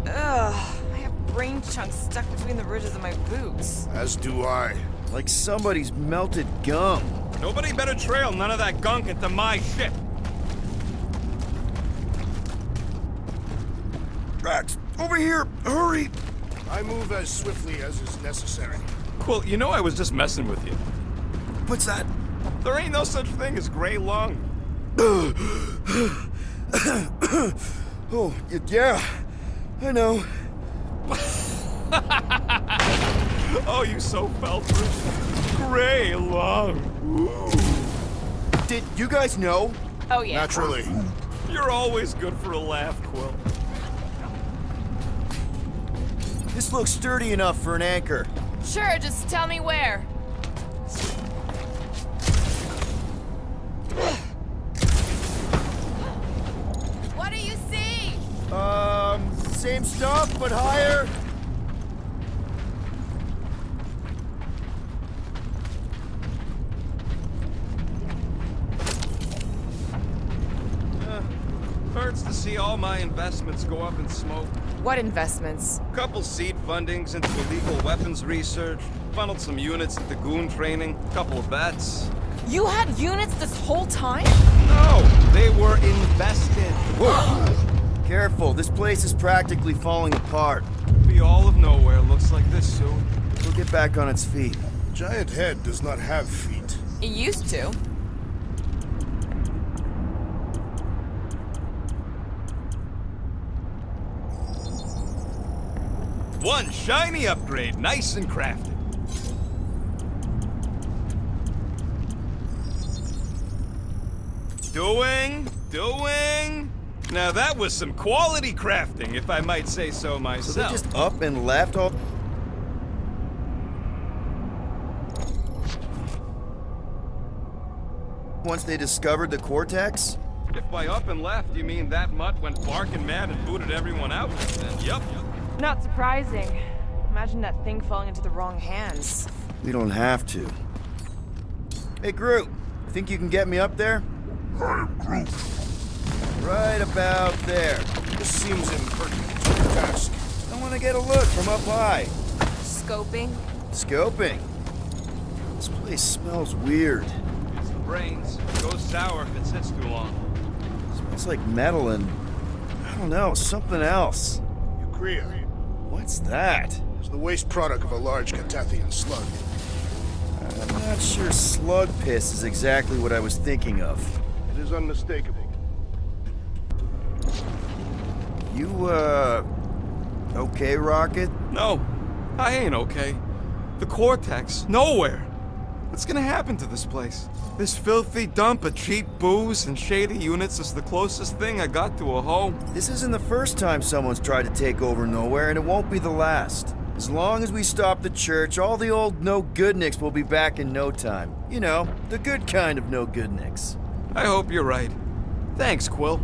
Ugh, I have brain chunks stuck between the ridges of my boots.
As do I.
Like somebody's melted gum.
Nobody better trail none of that gunk into my ship.
Rats, over here! Hurry!
I move as swiftly as is necessary.
Quill, you know I was just messing with you.
What's that?
There ain't no such thing as gray lung.
Oh, yeah. I know.
Oh, you so fell for it. Gray lung. Ooh.
Did you guys know?
Oh, yeah.
Naturally.
You're always good for a laugh, Quill.
This looks sturdy enough for an anchor.
Sure, just tell me where. What do you see?
Same stuff, but higher.
Hurts to see all my investments go up in smoke.
What investments?
Couple seed fundings into illegal weapons research, funneled some units into goon training, couple of bets.
You had units this whole time?
No, they were invested.
Careful, this place is practically falling apart.
Be all of Knowhere looks like this soon.
We'll get back on its feet.
Giant head does not have feet.
It used to.
One shiny upgrade, nice and crafted. Doing. Now that was some quality crafting, if I might say so
So
myself.
they just up and left all... Once they discovered the Cortex?
If by up and left you mean that mutt went barking mad and booted everyone out, then yup.
Not surprising. Imagine that thing falling into the wrong hands.
We don't have to. Hey, Groot, think you can get me up there?
I am Groot.
Right about there.
This seems impertinent to your task.
I want to get a look from up high.
Scoping?
Scoping. This place smells weird.
It's the brains. Goes sour if it sits too long.
Smells like metal and... I don't know, something else.
Urea
What's that?
is the waste product of a large Catathian slug.
I'm not sure slug piss is exactly what I was thinking of.
It is unmistakable.
You, okay, Rocket?
No, I ain't okay. The Cortex, Knowhere. What's gonna happen to this place? This filthy dump of cheap booze and shady units is the closest thing I got to a home.
This isn't the first time someone's tried to take over Knowhere, and it won't be the last. As long as we stop the church, all the old no-goodniks will be back in no time. You know, the good kind of no-goodniks.
I hope you're right. Thanks, Quill.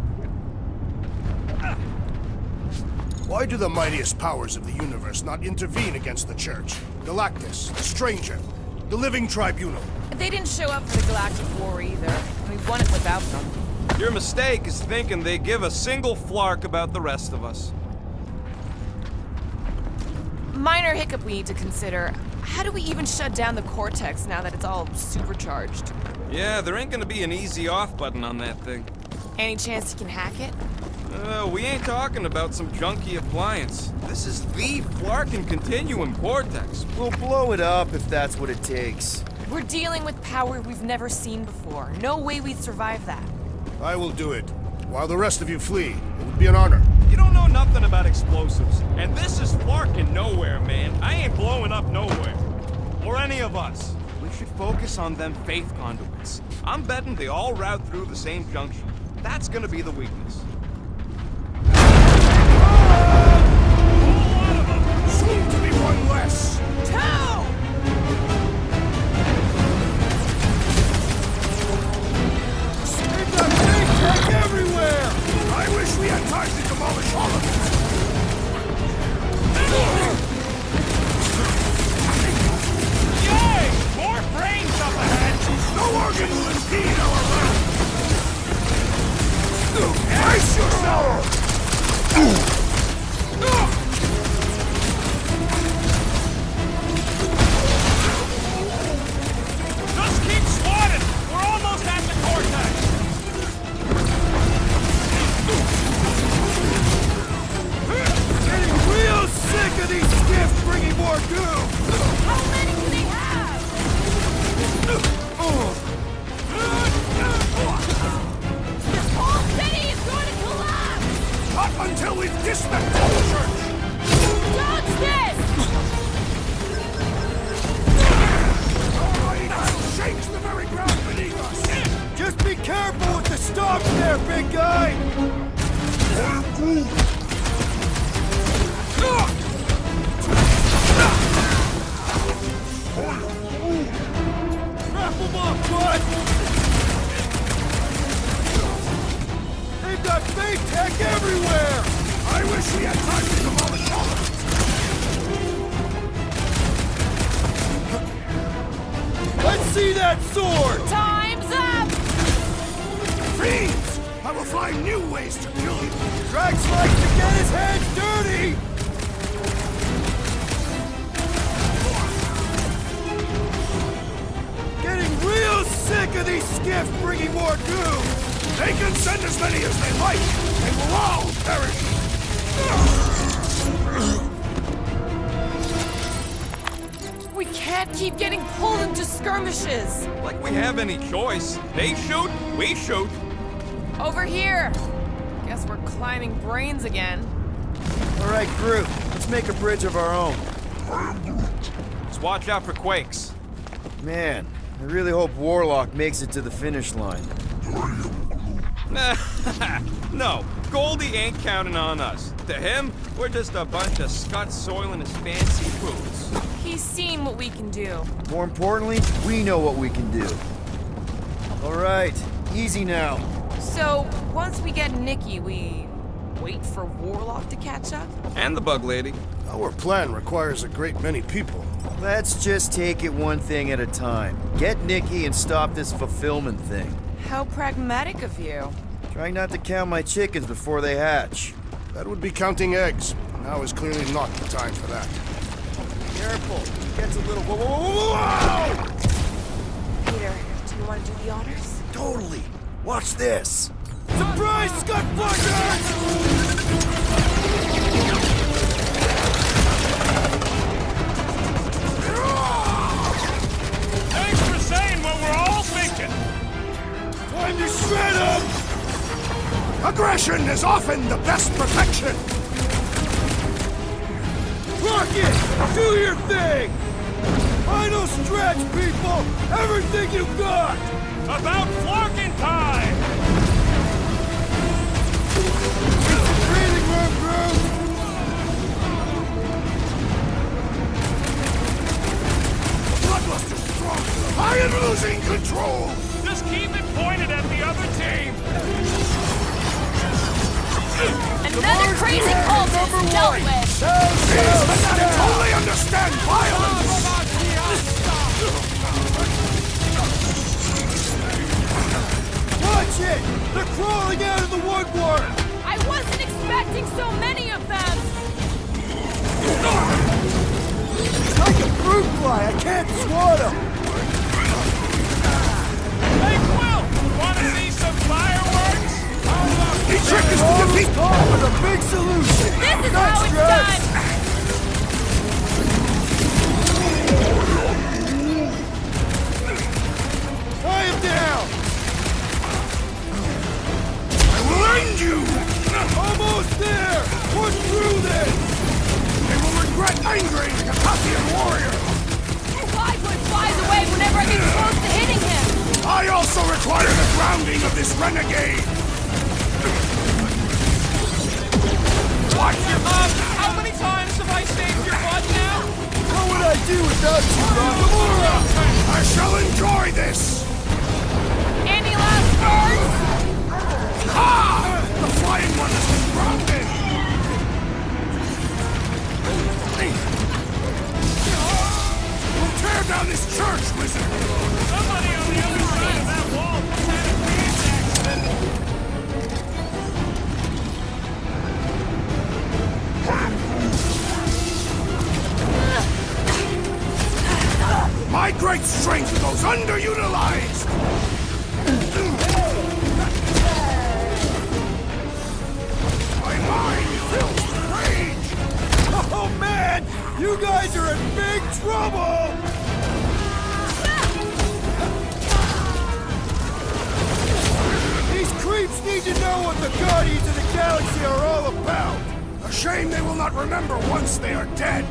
Why do the mightiest powers of the universe not intervene against the Church? Galactus, the Stranger, the Living Tribunal.
They didn't show up for the Galactic War either, and we won it without them.
Your mistake is thinking they give a single flark about the rest of us.
Minor hiccup we need to consider. How do we even shut down the Cortex now that it's all supercharged?
Yeah, there ain't gonna be an easy off button on that thing.
Any chance you can hack it?
We ain't talking about some junky appliance. This is the Flarkin Continuum Cortex.
We'll blow it up if that's what it takes.
We're dealing with power we've never seen before. No way we'd survive that.
I will do it. While the rest of you flee, it would be an honor.
You don't know nothing about explosives. And this is Flarkin Knowhere, man. I ain't blowing up Knowhere. Or any of us. We should focus on them faith conduits. I'm betting they all route through the same junction. That's gonna be the weakness.
Soon to be one less.
Save that thing! Take everywhere!
I wish we had time to demolish all of it.
Yay! More brains up ahead!
No organ will impede our route. Brace yourself!
Just keep swatting! We're almost at the Cortex!
dismantle the church!
Dodge this!
Alright, that shakes the very ground beneath us!
Just be careful with the stalks there, big guy! Wrap them up, bud! They've got fake tech everywhere!
I wish we had time to demolish all of it!
Let's see that sword!
Time's up!
Fiends! I will find new ways to kill you!
Drax likes to get his hands dirty! Getting real sick of these skiffs bringing more doom!
They can send as many as they like! They will all perish!
We can't keep getting pulled into skirmishes!
Like we have any choice. They shoot, we shoot.
Over here! Guess we're climbing brains again.
Alright, crew, let's make a bridge of our own.
Just watch out for quakes.
Man, I really hope Warlock makes it to the finish line.
No, Goldie ain't counting on us. To him, we're just a bunch of scuts soiling his fancy boots.
He's seen what we can do.
More importantly, we know what we can do. Alright, easy now.
So, once we get Nikki, we wait for Warlock to catch up?
And the bug lady.
Our plan requires a great many people.
Let's just take it one thing at a time. Get Nikki and stop this fulfillment thing.
How pragmatic of you.
Trying not to count my chickens before they hatch.
That would be counting eggs. Now is clearly not the time for that.
Careful, it gets a little... Whoa, whoa, whoa, whoa!
Peter, do you want to do the honors?
Totally. Watch this. Surprise, Scott Fuckers!
Thanks for saying what we're all thinking.
Time to shred them!
Aggression is often the best protection!
Rocket, do your thing! Final stretch, people! Everything you got!
About florking time!
Breathing room, crew!
Bloodluster's strong! I am losing control!
Just keep it pointed at the other team!
Another crazy cultist dealt with!
These men not totally understand violence!
Watch it! They're crawling out of the woodwork!
I wasn't expecting so many of them!
It's like a fruit fly, I can't swat them!
Hey, Quill! Wanna see some fireworks?
The trick is to defeat...
with a big solution!
This is
Nice,
how it's
Drax.
done!
Tie him down!
I will end you!
Almost there! Push through this!
They will regret angering the Carpathian warrior!
Lively flies away whenever I get close to hitting him!
I also require the grounding of this renegade!
Watch your mouth! How many times have I saved your butt now?
What would I do without you, Nakamura?
I shall enjoy this!
Any last words?
Ha! The flying one has been grounded! We'll tear down this church, wizard!
Somebody on the other side of that wall just had a dance accident!
My great strength goes underutilized! My mind fills with rage!
Oh man! You guys are in big trouble! These creeps need to know what the Guardians of the Galaxy are all about!
A shame they will not remember once they are dead.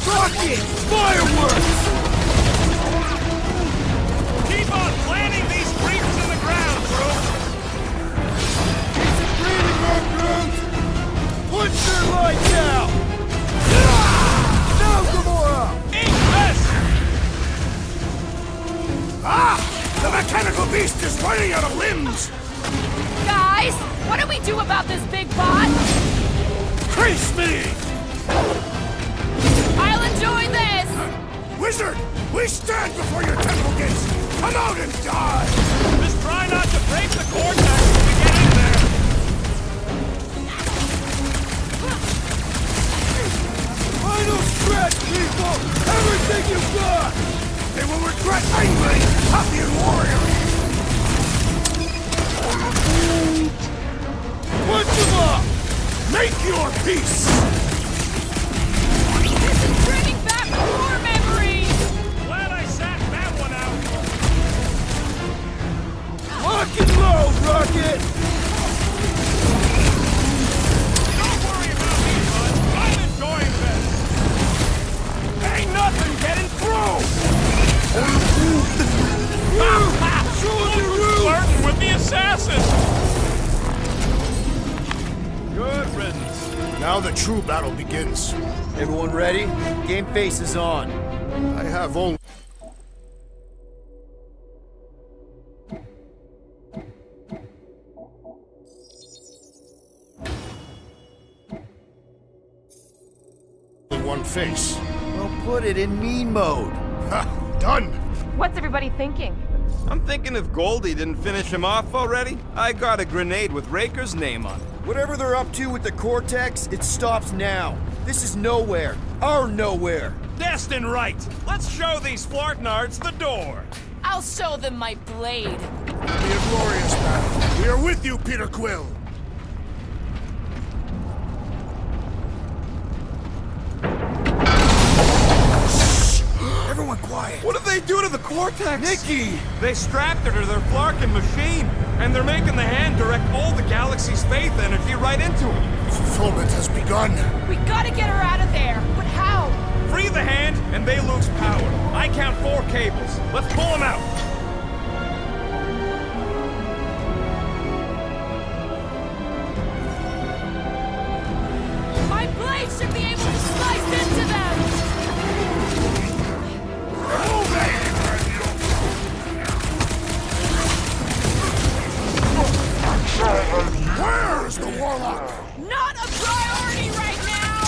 Rocket! Fireworks!
Keep on planting these creeps in the ground, bro!
It's a breathing room, Groot! Put your lights out! Now, Gamora!
Eat this!
Ah! The mechanical beast is running out of limbs!
Guys, what do we do about this big bot?
Face me!
I'll enjoy this!
Wizard! We stand before your temple gates! Come out and die!
Just try not to break the cortex when we get in there!
Final stretch, people! Everything you've got!
They will regret angry, Paphian warriors!
Punch them up!
Make your peace!
This is bringing back war memories!
Glad I sat that one out!
Lock and load, Rocket!
Don't worry about me, bud. I'm enjoying this! Ain't nothing getting through! Flirting with the assassin! Good riddance.
Now the true battle begins.
Everyone ready? Game face is on.
I have only one face.
Well, put it in mean mode.
Ha! Done!
What's everybody thinking?
I'm thinking if Goldie didn't finish him off already, I got a grenade with Raker's name on it.
Whatever they're up to with the Cortex, it stops now. This is Knowhere. Our Knowhere.
Destined right! Let's show these Flartnards the door!
I'll show them my blade.
It'll be a glorious battle. We are with you, Peter Quill. Everyone quiet.
What did they do to the Cortex?
Nikki!
They strapped her to their Flarkin machine, and they're making the hand direct all the galaxy's faith energy right into it.
Fulfillment has begun.
We gotta get her out of there. But how?
Free the hand, and they lose power. I count 4 cables. Let's pull them out.
My blade should be able to slice into them!
Where's the warlock?
Not a priority right now!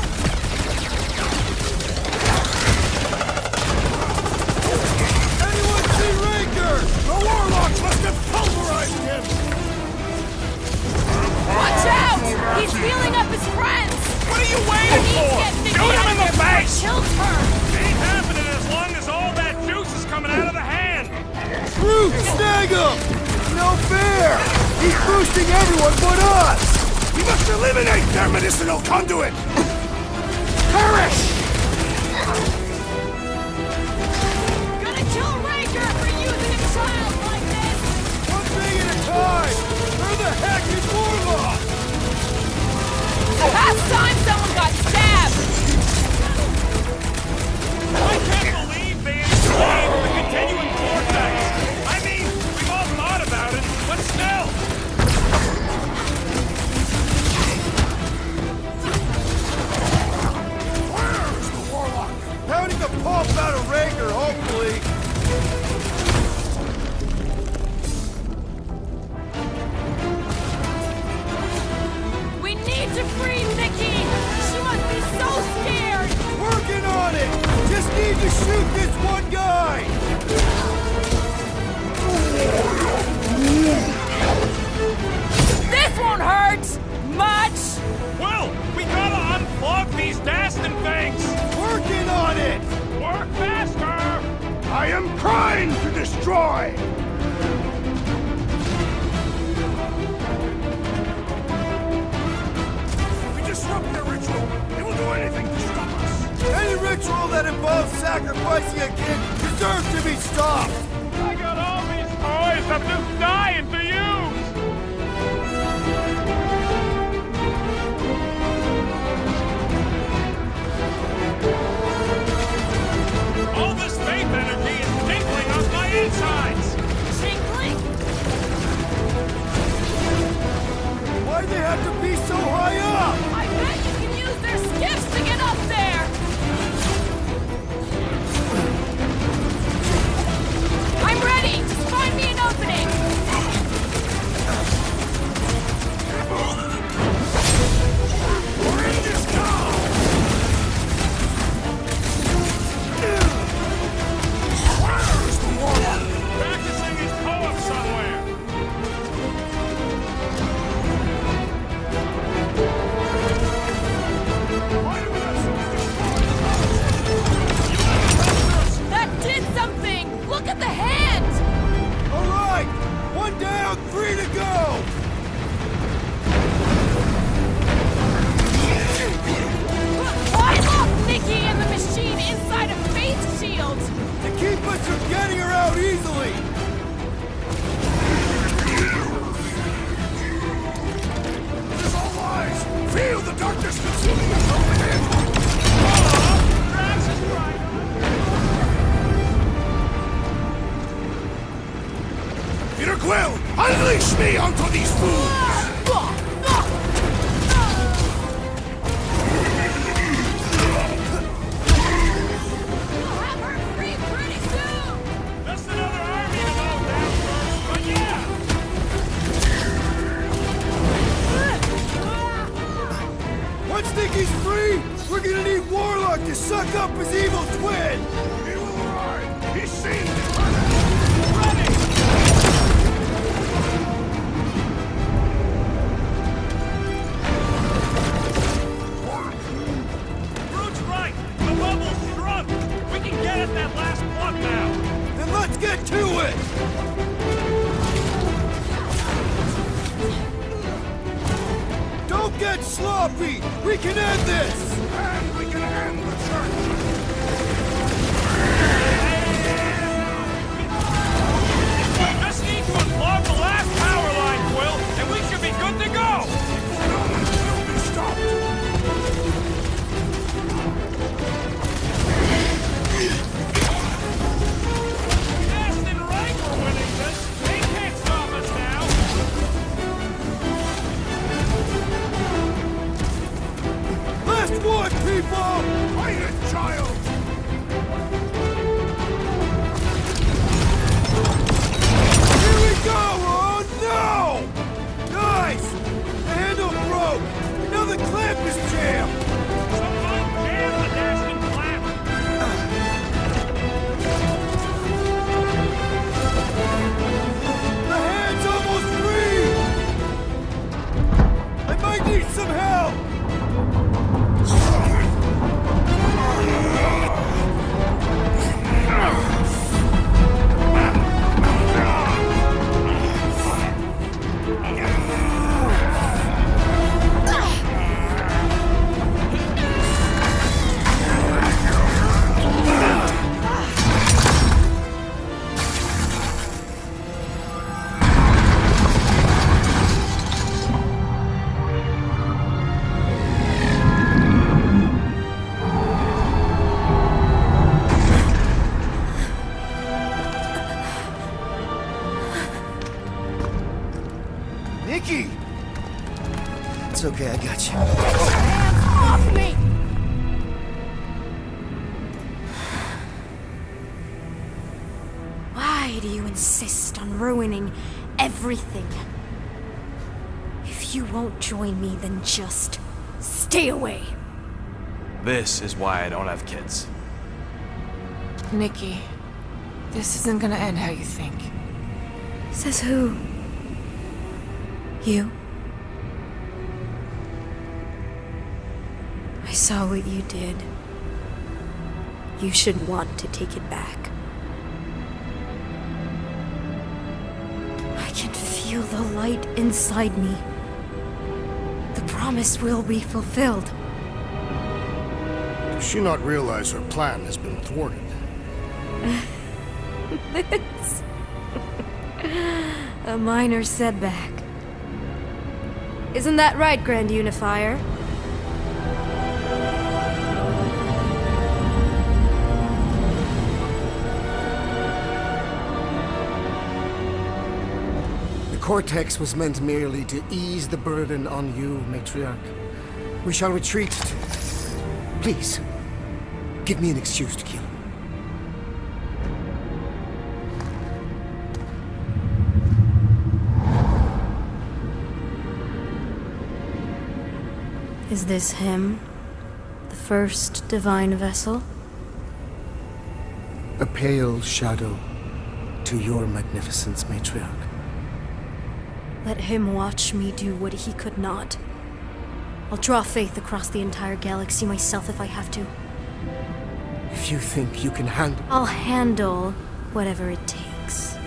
Anyone see Raker?
The warlock must have pulverized him!
Watch out! He's wheeling up his friends!
What are you waiting for? Shoot him in the face!
Killed her!
Ain't happening as long as all that juice is coming out of the hand!
Groot, snag him! No fair! He's boosting everyone but us!
We must eliminate their medicinal conduit! Perish!
Gonna kill Raker for using a child like this!
One thing at a time! Where the heck is Warlock?
Last time someone got stabbed!
I can't believe they enslaved the continuing cortex! I mean, we've all thought about it, but still!
Where's the warlock?
Pounding the pulp out of Raker, hopefully.
We need to free Nikki! She must be so scared!
Working on it! Just need to shoot this one guy!
This won't hurt! Much!
Well, we gotta unplug these Dastin things!
Working on it!
Work faster!
I am primed to destroy! We disrupt their ritual. They will do anything to stop us.
Any ritual that involves sacrificing a kid deserves to be stopped!
I got all the I'm just dying for you! All this faith energy is tinkling on my insides!
Tinkling?
Why'd they have to be so high up?
I bet you can use their skiffs to get up there! I'm ready! Just find me an opening!
We're in this now! Where's the warlock?
Practicing his poem somewhere! Why do we have so much
That did something! Look at the hand!
All right, one down, 3 to go.
I locked Nikki and the machine inside a faith shield!
To keep us from getting her out easily.
It is all lies! Feel the darkness consuming us from within! Peter Quill, unleash me onto these fools!
We'll have her free pretty soon!
Just another army to mow down first, but yeah!
Once Nikki's free, we're gonna need Warlock to suck up his evil twin.
He will arrive! He's seen it!
Groot's right! The bubble's shrunk! We can get at that last plug now!
Then let's get to it. Don't get sloppy. We can end this.
And we can end the church!
Just need to unplug the last power line, Quill, and we should be good to go!
No one will be stopped!
Left and right we're winning this! They can't stop us now!
Last one, people.
Fight it, child!
Here we go. Oh no! Nice. The handle broke. Now the clamp is jammed.
Someone jam the dasting clamp!
The hand's almost free. I might need some help. Nikki! It's okay, I got you.
Hands off me!
Why do you insist on ruining everything? If you won't join me, then just stay away.
This is why I don't have kids.
Nikki, this isn't gonna end how you think.
Says who? You? I saw what you did. You should want to take it back. I can feel the light inside me. The promise will be fulfilled.
Does she not realize her plan has been thwarted?
This... A minor setback. Isn't that right, Grand Unifier?
The Cortex was meant merely to ease the burden on you, Matriarch. We shall retreat to... Please, give me an excuse to kill him.
Is this him? The first divine vessel?
A pale shadow to your magnificence, Matriarch.
Let him watch me do what he could not. I'll draw faith across the entire galaxy myself if I have to.
If you think you can handle...
I'll handle whatever it takes.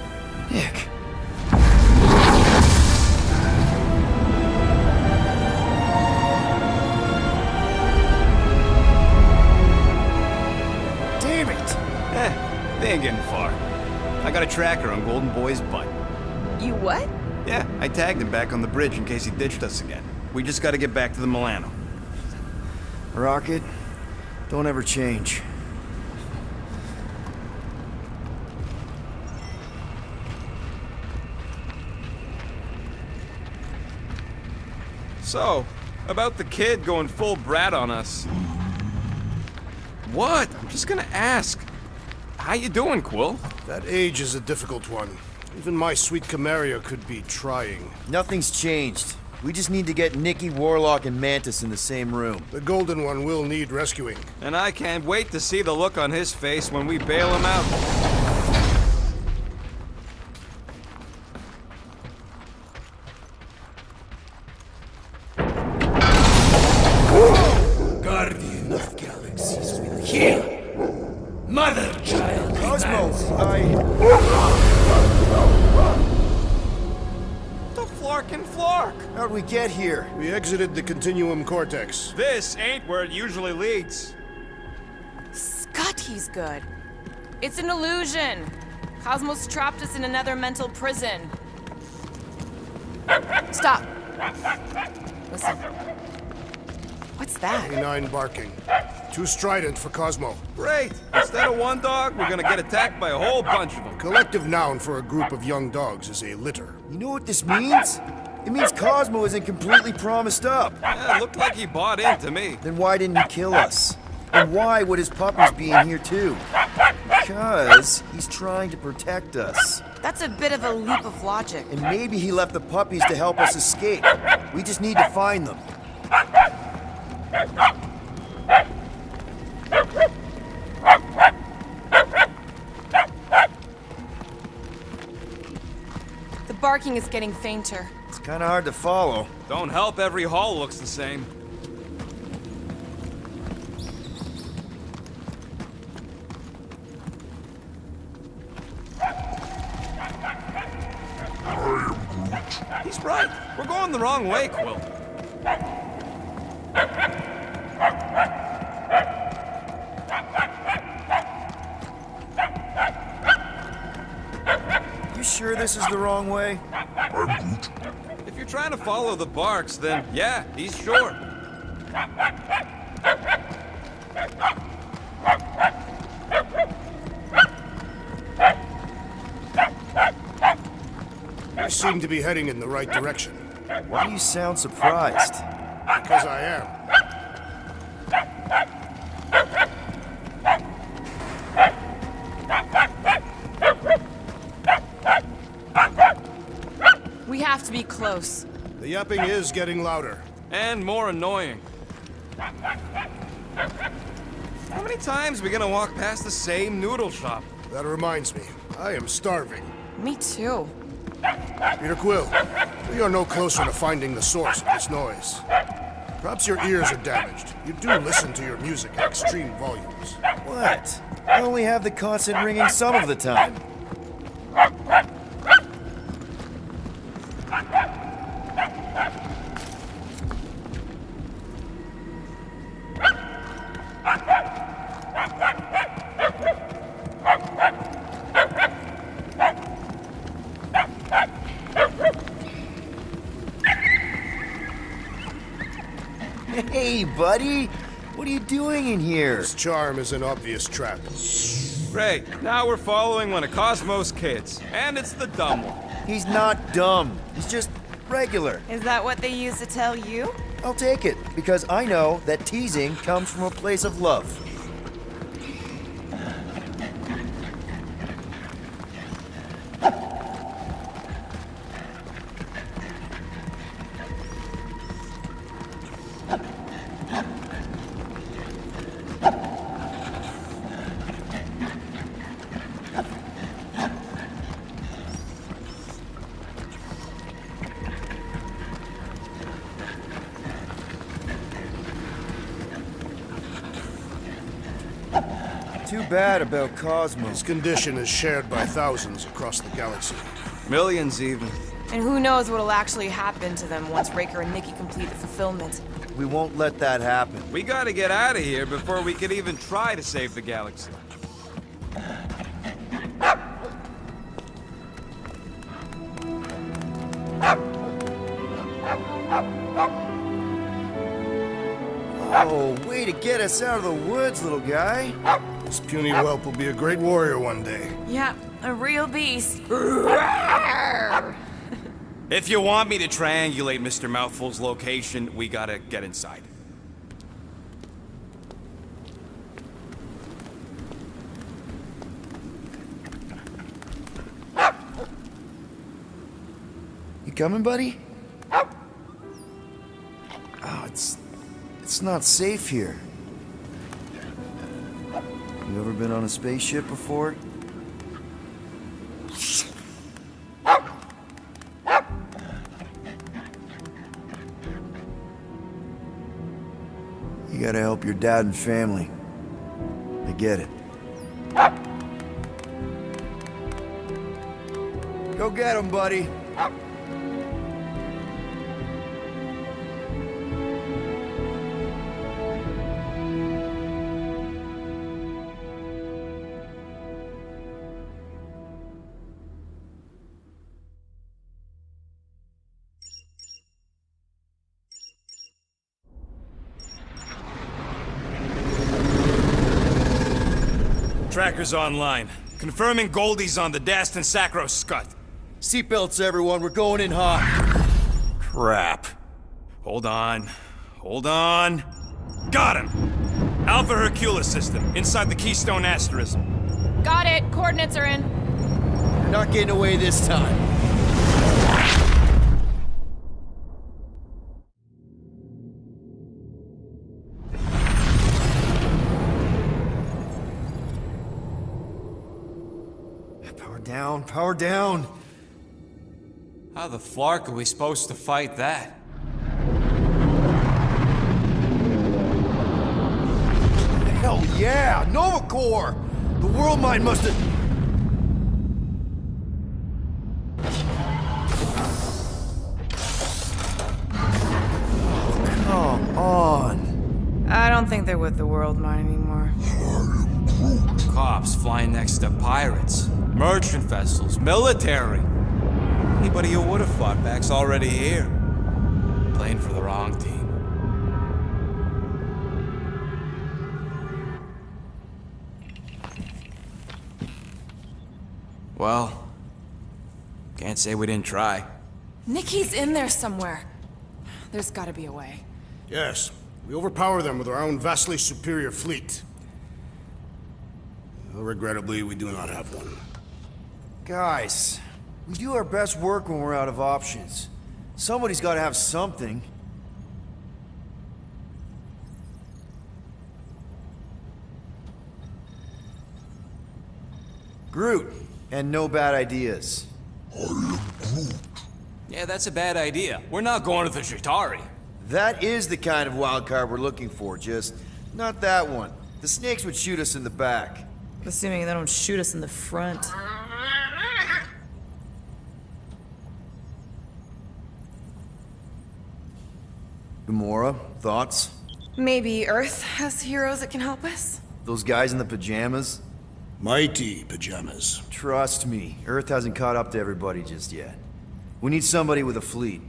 Nick.
Damn it! They ain't getting far. I got a tracker on Golden Boy's butt.
You what?
Yeah, I tagged him back on the bridge in case he ditched us again. We just gotta get back to the Milano.
Rocket, don't ever change.
So, about the kid going full brat on us. What? I'm just gonna ask. How you doing, Quill?
That age is a difficult one. Even my sweet Camaria could be trying.
Nothing's changed. We just need to get Nikki, Warlock, and Mantis in the same room.
The Golden One will need rescuing.
And I can't wait to see the look on his face when we bail him out.
Guardian of Galaxies will heal. Mother child.
Cosmo,
The Flarkin' Flark!
How'd we get here?
We exited the Continuum Cortex.
This ain't where it usually leads.
Scotty's good. It's an illusion. Cosmos trapped us in another mental prison. Stop. Listen. What's that?
Canine barking. Too strident for Cosmo.
Great! Instead of one dog, we're gonna get attacked by a whole bunch of them.
Collective noun for a group of young dogs is a litter.
You know what this means? It means Cosmo isn't completely promised up.
Yeah, it looked like he bought in to me.
Then why didn't he kill us? And why would his puppies be in here too? Because he's trying to protect us.
That's a bit of a leap of logic.
And maybe he left the puppies to help us escape. We just need to find them.
The barking is getting fainter.
It's kind of hard to follow.
Don't help every hall looks the same. He's right. We're going the wrong way, Quill.
You sure this is the wrong way?
If you're trying to follow the barks, then yeah, he's sure.
We seem to be heading in the right direction.
Why do you sound surprised?
Because I am.
We have to be close.
The yapping is getting louder.
And more annoying. How many times are we gonna walk past the same noodle shop?
That reminds me, I am starving.
Me too.
Peter Quill, we are no closer to finding the source of this noise. Perhaps your ears are damaged. You do listen to your music at extreme volumes.
What? I only have the constant ringing some of the time. Hey, buddy! What are you doing in here?
His charm is an obvious trap.
Great, now we're following one of Cosmo's kids, and it's the dumb one.
He's not dumb. He's just regular.
Is that what they used to tell you?
I'll take it, because I know that teasing comes from a place of love. Too bad about Cosmo.
His condition is shared by thousands across the galaxy.
Millions even.
And who knows what'll actually happen to them once Raker and Nikki complete the fulfillment.
We won't let that happen.
We gotta get out of here before we can even try to save the galaxy.
Oh, way to get us out of the woods, little guy.
This puny whelp will be a great warrior one day.
Yeah, a real beast.
If you want me to triangulate Mr. Mouthful's location, we gotta get inside.
You coming, buddy? Oh, it's not safe here. You ever been on a spaceship before? You gotta help your dad and family. I get it. Go get him, buddy.
Tracker's online. Confirming Goldie's on the Dastan Sacro Scut.
Seatbelts, everyone. We're going in hot.
Crap. Hold on. Hold on. Got him! Alpha Hercules system, inside the Keystone Asterism.
Got it. Coordinates are in.
You're not getting away this time. Power down.
How the flark are we supposed to fight that?
Hell yeah! Nova Corps! The world mine must have... Come on.
I don't think they're with the world mine anymore.
Cops flying next to pirates, merchant vessels, military. Anybody who would have fought back's already here. Playing for the wrong team. Well, can't say we didn't try.
Nikki's in there somewhere. There's gotta be a way.
Yes, we overpower them with our own vastly superior fleet. Well, regrettably, we do not have one.
Guys, we do our best work when we're out of options. Somebody's got to have something. Groot, and no bad ideas.
Yeah, that's a bad idea. We're not going to the Chitauri.
That is the kind of wild card we're looking for, just not that one. The snakes would shoot us in the back.
Assuming they don't shoot us in the front.
Gamora, thoughts?
Maybe Earth has heroes that can help us?
Those guys in the pajamas?
Mighty pajamas.
Trust me, Earth hasn't caught up to everybody just yet. We need somebody with a fleet.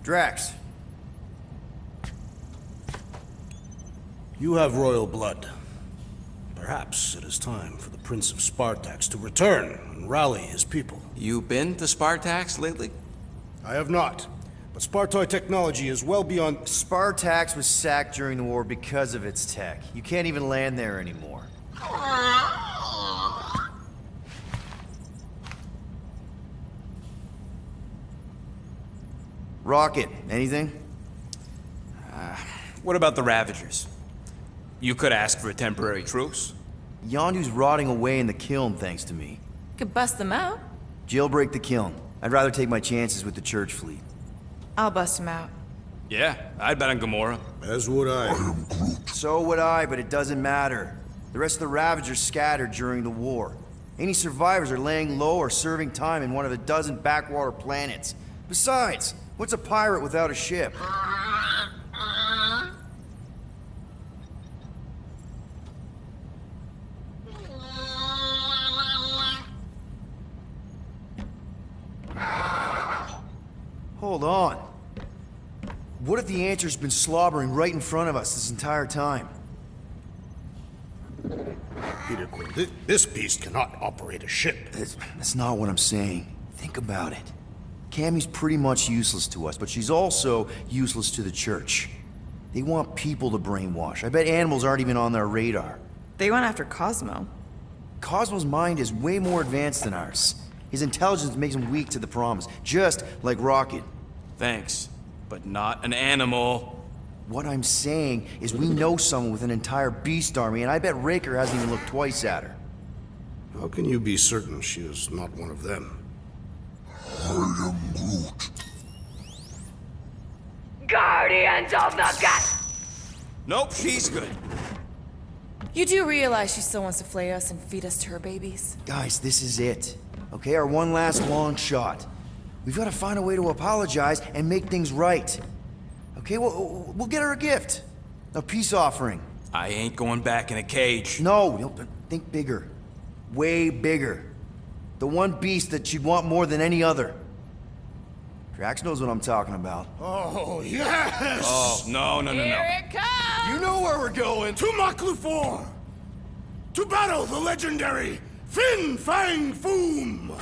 Drax.
You have royal blood. Perhaps it is time for the Prince of Spartax to return and rally his people.
You been to Spartax lately?
I have not, but Spartoid technology is well beyond...
Spartax was sacked during the war because of its tech. You can't even land there anymore. Rocket, anything?
What about the Ravagers? You could ask for a temporary truce.
Yondu's rotting away in the kiln thanks to me.
Could bust them out.
Jailbreak the kiln. I'd rather take my chances with the church fleet.
I'll bust them out.
Yeah, I'd bet on Gamora.
As would I.
So would I, but it doesn't matter. The rest of the Ravagers scattered during the war. Any survivors are laying low or serving time in one of a dozen backwater planets. Besides, what's a pirate without a ship? Hold on. What if the Answer's been slobbering right in front of us this entire time?
Peter Quill, this beast cannot operate a ship.
That's not what I'm saying. Think about it. Cammy's pretty much useless to us, but she's also useless to the church. They want people to brainwash. I bet animals aren't even on their radar.
They went after Cosmo.
Cosmo's mind is way more advanced than ours. His intelligence makes him weak to the promise, just like Rocket.
Thanks, but not an animal.
What I'm saying is we know someone with an entire beast army, and I bet Raker hasn't even looked twice at her.
How can you be certain she is not one of them?
I am Groot.
Guardians of the Gut!
Nope, she's good.
You do realize she still wants to flay us and feed us to her babies?
Guys, this is it. Okay, our one last long shot. We've got to find a way to apologize and make things right. Okay, we'll get her a gift. A peace offering.
I ain't going back in a cage.
No, think bigger. Way bigger. The one beast that she'd want more than any other. Drax knows what I'm talking about.
Oh, yes!
Oh, no.
Here it comes!
You know where we're going. To Maklufor! To battle the legendary Fin Fang Foom!